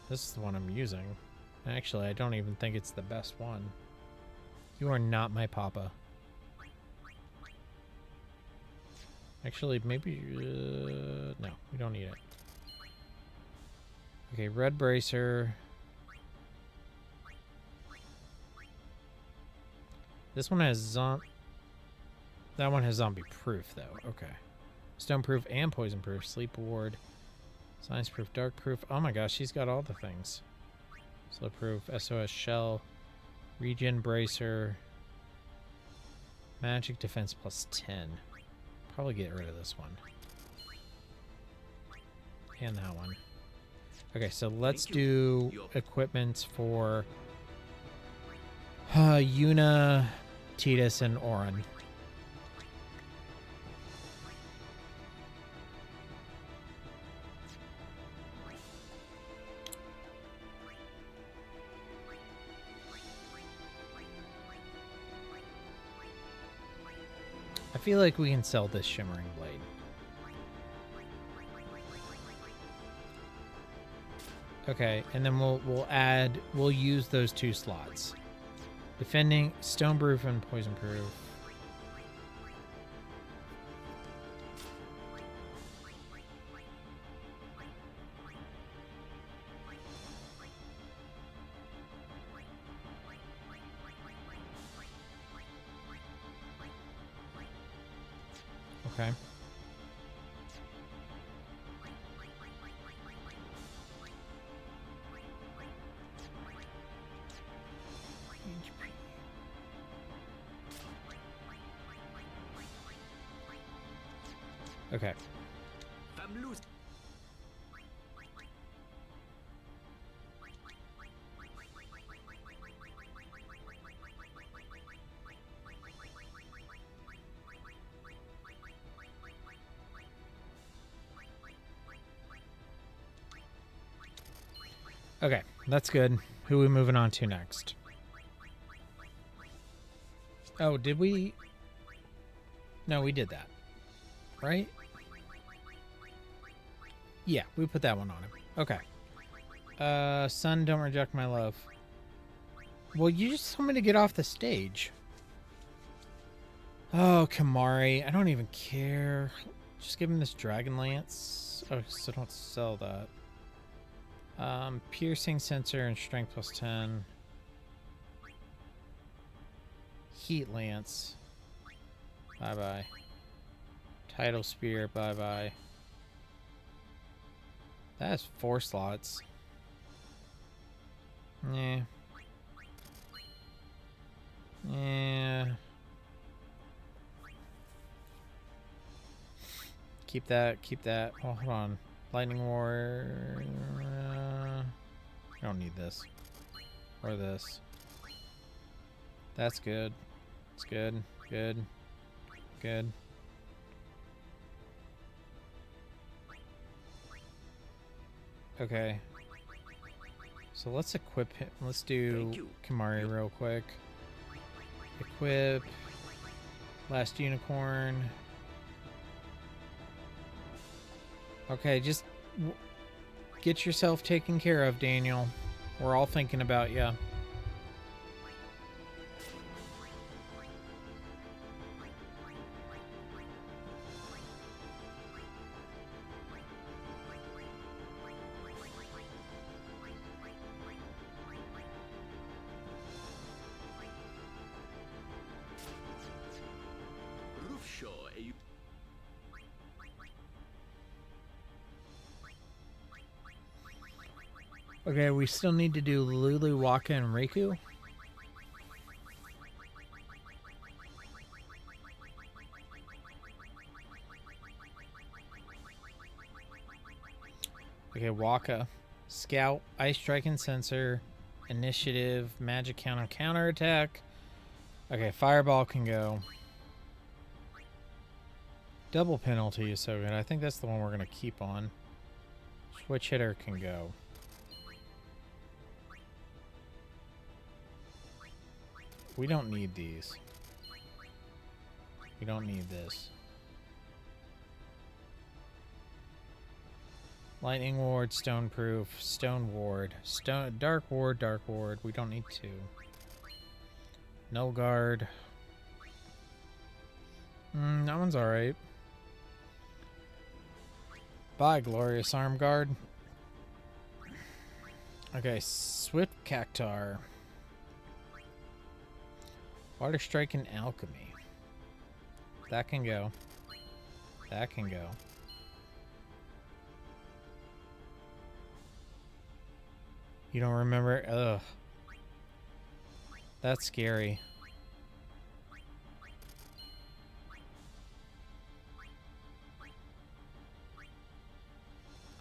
This is the one I'm using. Actually, I don't even think it's the best one. You are not my papa. Actually, maybe... no, we don't need it. Okay, Red Bracer. This one has that one has zombie proof, though. Okay. Stone proof and poison proof. Sleep ward. Science proof, dark proof. Oh my gosh, she's got all the things. Slow proof, SOS shell, regen bracer, magic defense plus 10. Probably get rid of this one. And that one. Okay, so let's do equipment for Yuna, Titus, and Orin. I feel like we can sell this Shimmering Blade. Okay, and then we'll use those 2 slots. Defending, Stone Proof and Poison Proof. Okay. Okay. Fam loose. Okay, that's good. Who are we moving on to next? Oh, did we? No, we did that. Right? Yeah, we put that one on him. Okay. Son, don't reject my love. Well, you just told me to get off the stage. Oh, Kamari. I don't even care. Just give him this Dragon Lance. Oh, so don't sell that. Piercing sensor and strength plus 10. Heat Lance. Bye-bye. Tidal Spear. Bye-bye. That has 4 slots. Yeah. Yeah. Keep that. Keep that. Oh, hold on. Lightning War. I don't need this. Or this. That's good. It's good. Good. Good. Okay. So let's equip him. Let's do Kamari real quick. Equip. Last Unicorn. Okay, just get yourself taken care of, Daniel. We're all thinking about you. Okay, we still need to do Lulu, Waka, and Riku. Okay, Waka. Scout, Ice Strike and Sensor, Initiative, Magic Counter Attack. Okay, Fireball can go. Double Penalty is so good. I think that's the one we're going to keep on. Switch Hitter can go. We don't need these. We don't need this. Lightning Ward, Stone Proof, Stone Ward, Dark Ward, Dark Ward. We don't need two. Null Guard. That one's alright. Bye, Glorious Arm Guard. Okay, Swift Cactar. Water Strike and Alchemy. That can go. That can go. You don't remember? Ugh. That's scary.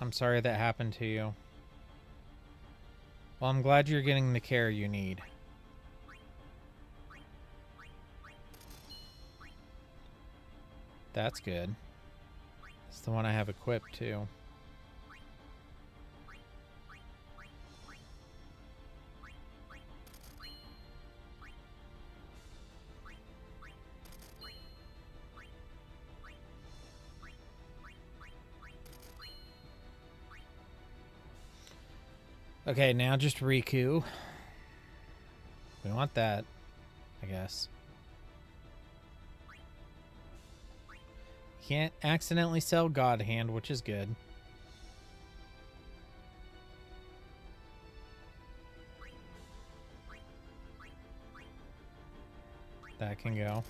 I'm sorry that happened to you. Well, I'm glad you're getting the care you need. That's good. It's the one I have equipped too. Okay, now just Riku. We want that, I guess. Can't accidentally sell God Hand, which is good. That can go.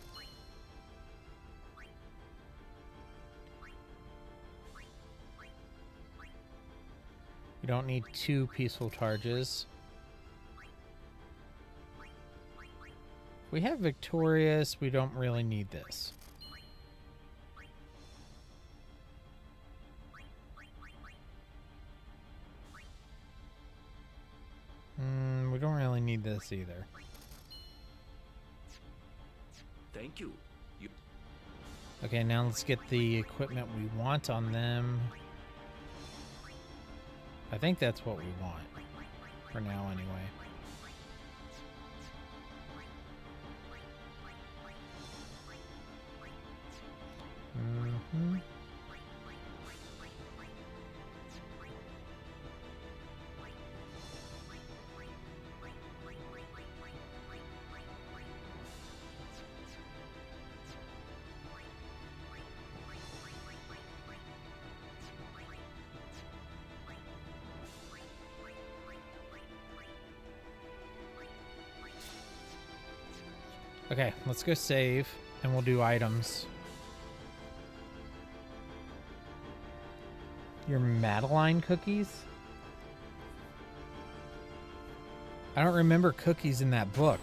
We don't need two peaceful charges. We have Victorious. We don't really need this. need this either. Thank you. You Okay, now let's get the equipment we want on them. I think that's what we want. For now, anyway. Mm-hmm. Okay, let's go save, and we'll do items. Your Madeline cookies? I don't remember cookies in that book.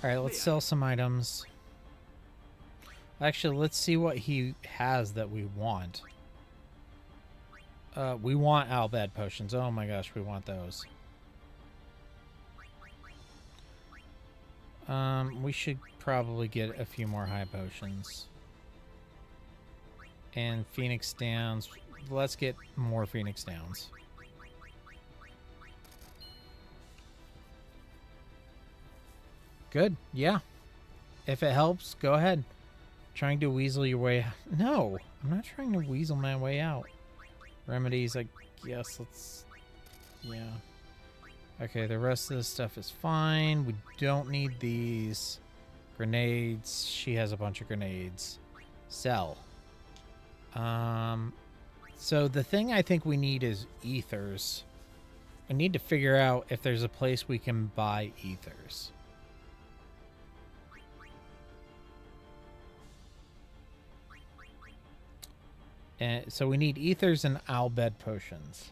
Alright, let's sell some items. Actually, let's see what he has that we want. We want Albed potions. Oh my gosh, we want those. We should probably get a few more high potions. And Phoenix Downs. Let's get more Phoenix Downs. Good, yeah. If it helps, go ahead. Trying to weasel your way out. No, I'm not trying to weasel my way out. Remedies, I guess, let's... Yeah. Okay, the rest of this stuff is fine. We don't need these. Grenades. She has a bunch of grenades. Sell. So the thing I think we need is ethers. I need to figure out if there's a place we can buy ethers. And so we need ethers and Albed potions.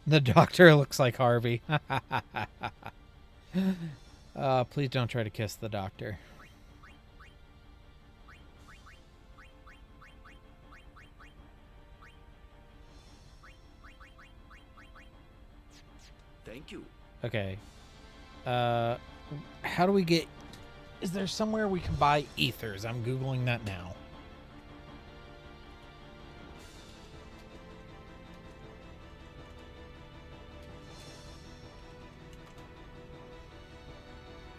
The doctor looks like Harvey. Please don't try to kiss the doctor. Thank you. Okay. How do we get... Is there somewhere we can buy ethers? I'm Googling that now.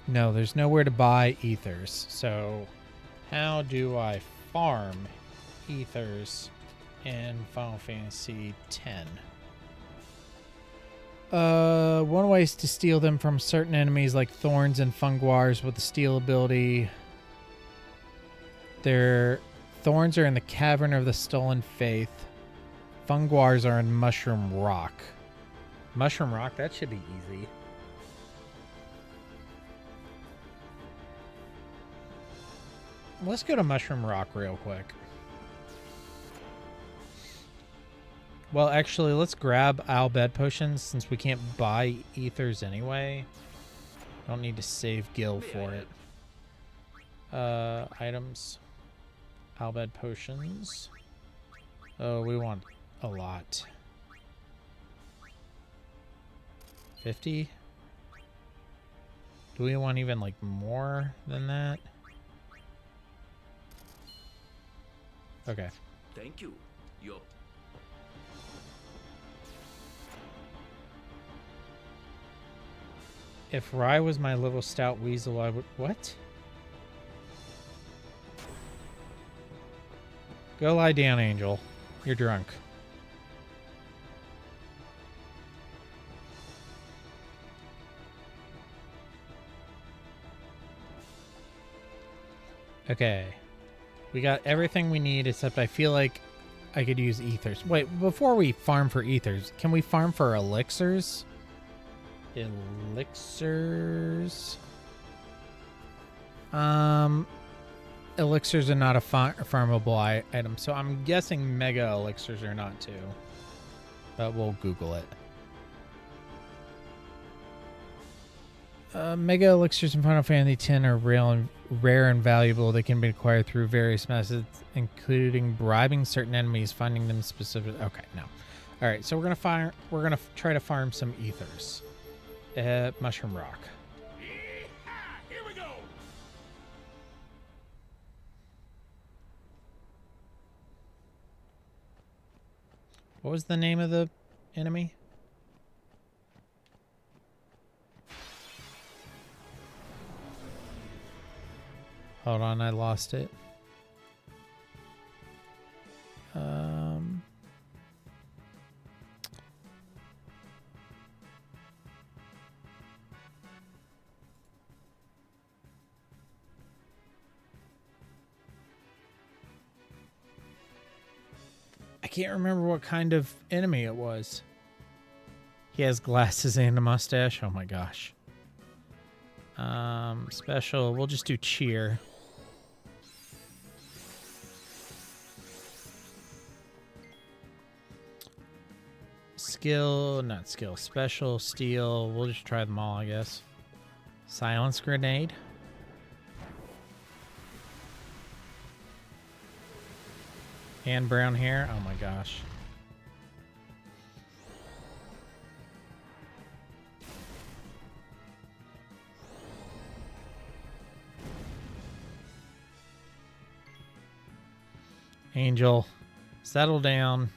No, there's nowhere to buy ethers. So, how do I farm ethers in Final Fantasy X? One way is to steal them from certain enemies like thorns and funguars with the steal ability. Their thorns are in the Cavern of the Stolen Faith. Funguars are in Mushroom Rock. Mushroom Rock, that should be easy. Let's go to Mushroom Rock real quick. Well, actually, let's grab Albed potions since we can't buy ethers anyway. Don't need to save Gil for it. Items. Albed potions. Oh, we want a lot. 50? Do we want even, like, more than that? Okay. Thank you. Yo. If Rye was my little stout weasel, I would... What? Go lie down, Angel. You're drunk. Okay. We got everything we need, except I feel like I could use ethers. Wait, before we farm for ethers, can we farm for elixirs? Elixirs. Elixirs are not a farmable item, so I'm guessing mega elixirs are not too. But we'll Google it. Mega elixirs in Final Fantasy X are rare and valuable. They can be acquired through various methods, including bribing certain enemies, finding them specific. Okay, no. All right, so we're gonna try to farm some ethers at Mushroom Rock. Here we go. What was the name of the enemy? Hold on, I lost it. I can't remember what kind of enemy it was. He has glasses and a mustache. Oh my gosh. Special. We'll just do cheer. Skill, not skill. Special, steel. We'll just try them all, I guess. Silence grenade. And brown hair. Oh my gosh. Angel, settle down.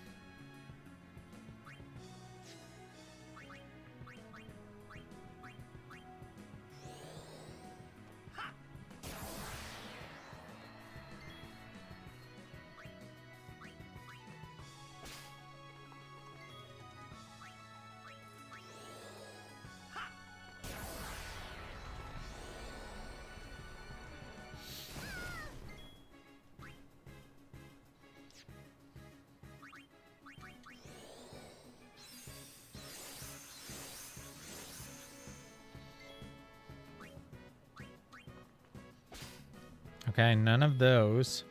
Okay, none of those.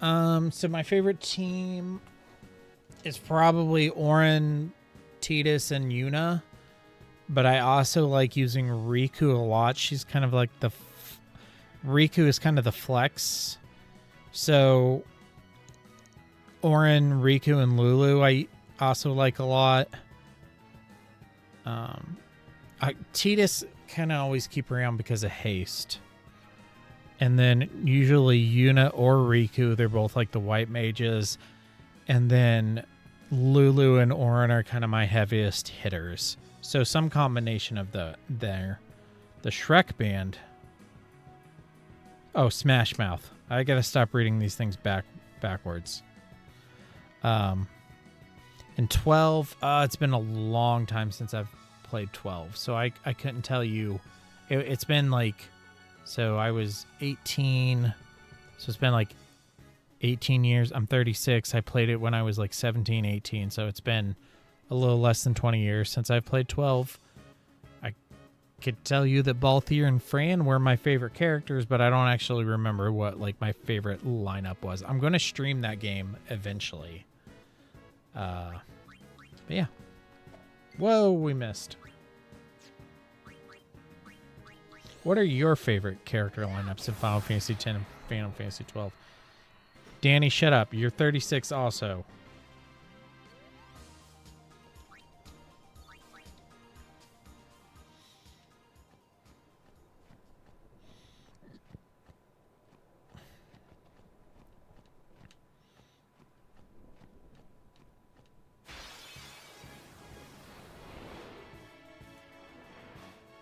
So my favorite team is probably Orin, Tidus, and Yuna. But I also like using Riku a lot. She's kind of like the... Riku is kind of the flex. So Orin, Riku, and Lulu I also like a lot. Tidus kind of always keep around because of haste. And then usually Yuna or Riku, they're both like the white mages. And then Lulu and Orin are kind of my heaviest hitters. So some combination of the Shrek band. Oh, Smash Mouth. I gotta stop reading these things backwards. And 12, it's been a long time since I've played 12. So I couldn't tell you. It's been like... So I was 18, so it's been like 18 years. I'm 36. I played it when I was like 17, 18, so it's been a little less than 20 years since I've played 12. I could tell you that Balthier and Fran were my favorite characters, but I don't actually remember what like my favorite lineup was. I'm going to stream that game eventually. But yeah. Whoa, we missed. What are your favorite character lineups in Final Fantasy X and Final Fantasy 12? Danny, shut up. You're 36 also.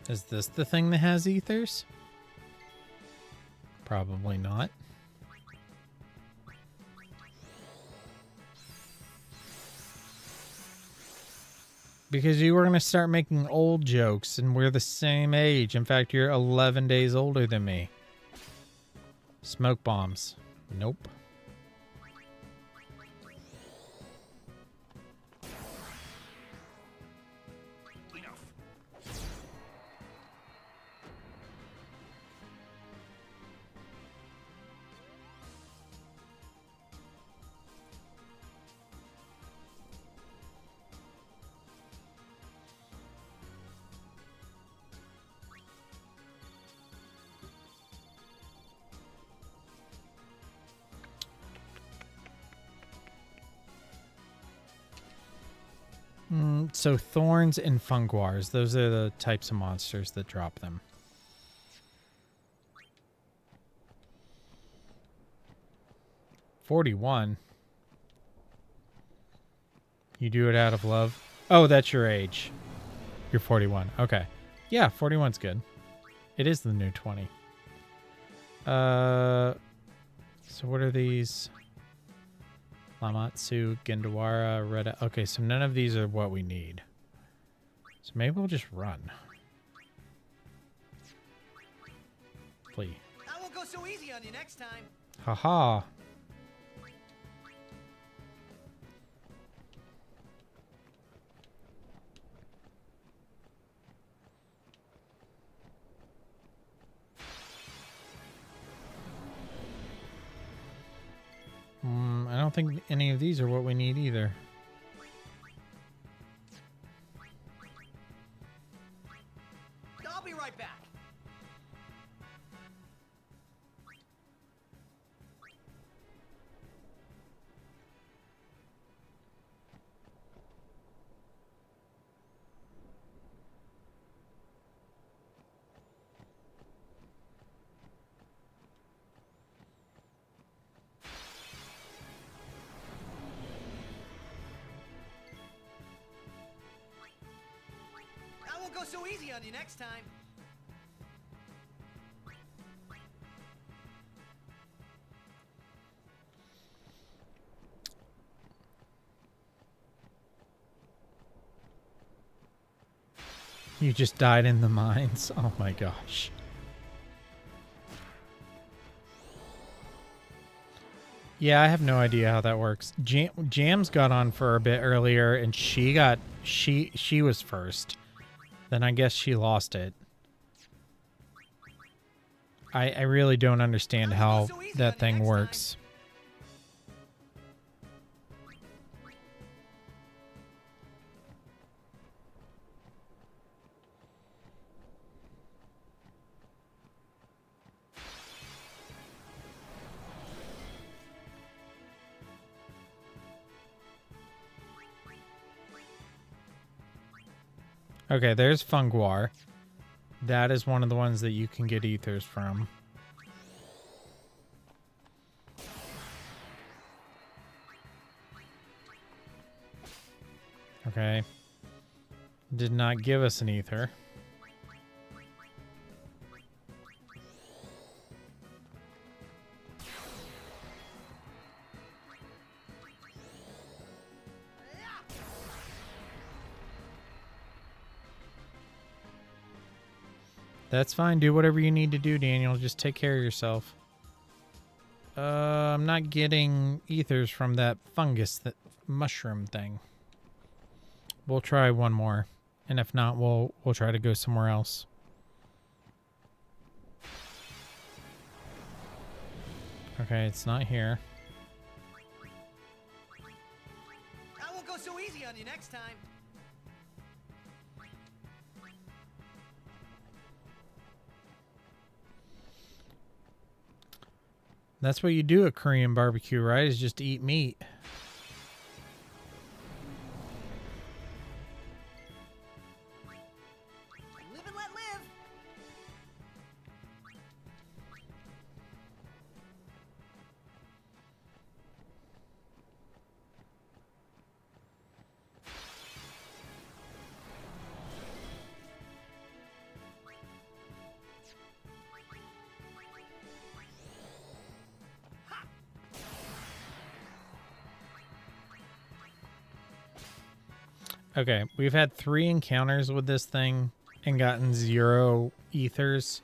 Is this the thing that has ethers? Probably not. Because you were going to start making old jokes, and we're the same age. In fact, you're 11 days older than me. Smoke bombs. Nope. So thorns and funguars, those are the types of monsters that drop them. $41. You do it out of love. Oh, that's your age. You're 41. Okay. Yeah, 41's good. It is the new 20. So what are these? Lamatsu, Gendawara, Reda. Okay, so none of these are what we need. So maybe we'll just run. Flee. I won't go so easy on you next time. Haha. I don't think any of these are what we need either. I'll be right back. I won't go so easy on you next time. You just died in the mines. Oh my gosh. Yeah, I have no idea how that works. Jams got on for a bit earlier, and she was first. Then I guess she lost it. I really don't understand how that thing works. Okay, there's Funguar. That is one of the ones that you can get ethers from. Okay. Did not give us an ether. That's fine. Do whatever you need to do, Daniel. Just take care of yourself. I'm not getting ethers from that fungus, that mushroom thing. We'll try one more. And if not, we'll try to go somewhere else. Okay, it's not here. I won't go so easy on you next time. That's what you do at Korean barbecue, right? Is just eat meat. Live and let live. Okay, we've had 3 encounters with this thing and gotten 0 ethers.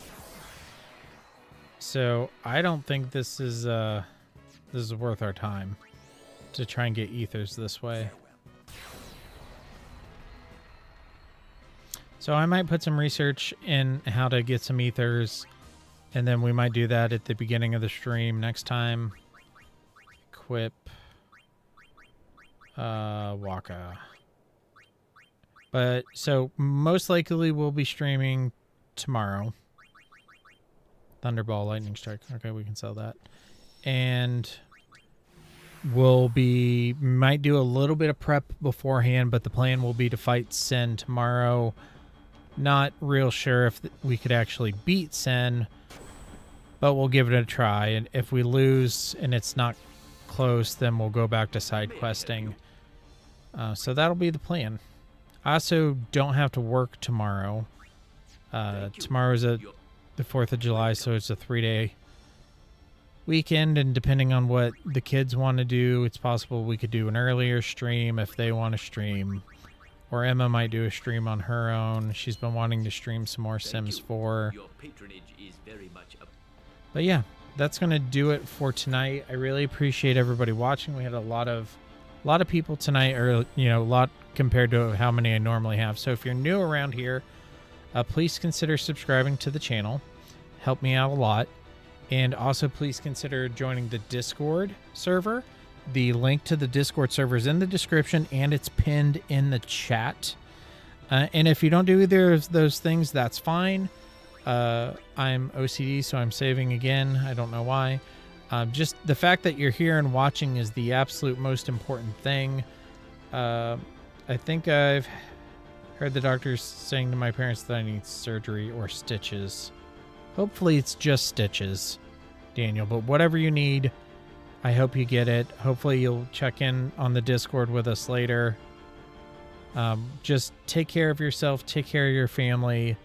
So I don't think this is worth our time to try and get ethers this way. So I might put some research in how to get some ethers, and then we might do that at the beginning of the stream next time. Equip Waka. But so most likely we'll be streaming tomorrow. Thunderball, lightning strike. Okay, we can sell that. And might do a little bit of prep beforehand, but the plan will be to fight Sen tomorrow. Not real sure if we could actually beat Sen, but we'll give it a try. And if we lose and it's not close, then we'll go back to side questing. So that'll be the plan. I also don't have to work tomorrow. Tomorrow's the 4th of July, so it's a 3-day weekend, and depending on what the kids want to do, it's possible we could do an earlier stream if they want to stream, or Emma might do a stream on her own. She's been wanting to stream some more Sims 4. Your patronage is very much But yeah, that's gonna do it for tonight. I really appreciate everybody watching. We had a lot of people tonight, or a lot compared to how many I normally have. So if you're new around here, please consider subscribing to the channel. Help me out a lot. And also please consider joining the Discord server. The link to the Discord server is in the description, and it's pinned in the chat. And if you don't do either of those things, that's fine. I'm OCD, so I'm saving again. I don't know why. Just the fact that you're here and watching is the absolute most important thing. I think I've heard the doctors saying to my parents that I need surgery or stitches. Hopefully it's just stitches, Daniel, but whatever you need, I hope you get it. Hopefully you'll check in on the Discord with us later. Just take care of yourself, take care of your family.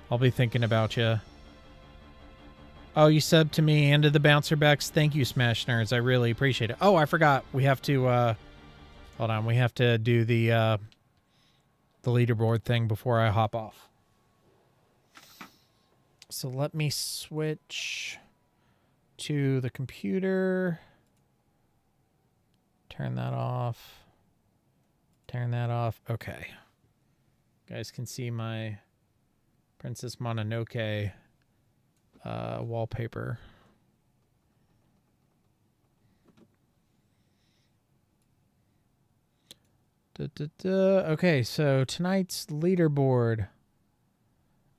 I'll be thinking about you. Oh, you subbed to me and to the Bouncer Becks. Thank you, Smash Nerds. I really appreciate it. Oh, I forgot. We have to, hold on. We have to do the leaderboard thing before I hop off. So let me switch to the computer. Turn that off. Turn that off. Okay. You guys can see my Princess Mononoke wallpaper. Okay, so tonight's leaderboard.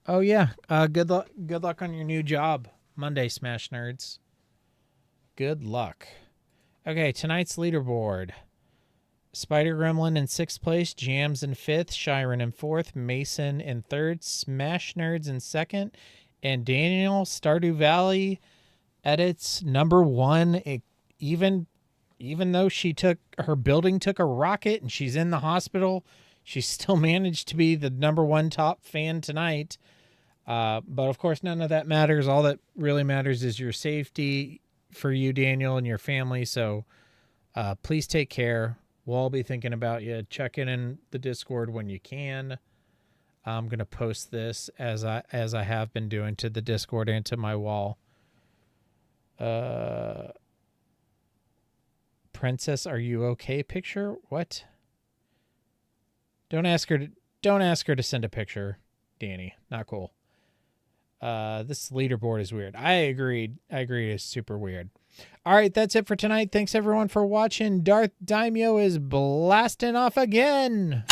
Oh yeah, good luck on your new job Monday, Smash Nerds. Good luck. Okay, tonight's leaderboard. Spider Gremlin in 6th place, Jams in 5th, Shiren in 4th, Mason in 3rd, Smash Nerds in 2nd, and Daniel Stardew Valley edits number 1. Even though her building took a rocket and she's in the hospital, she still managed to be the number 1 top fan tonight. But of course, none of that matters. All that really matters is your safety for you, Daniel, and your family. So please take care. We'll all be thinking about you. Check in the Discord when you can. I'm going to post this as I have been doing to the Discord and to my wall. Princess, are you okay picture? What? Don't ask her to send a picture, Danny. Not cool. This leaderboard is weird. I agreed. It's super weird. All right, that's it for tonight. Thanks everyone for watching. DarthDaimyo is blasting off again.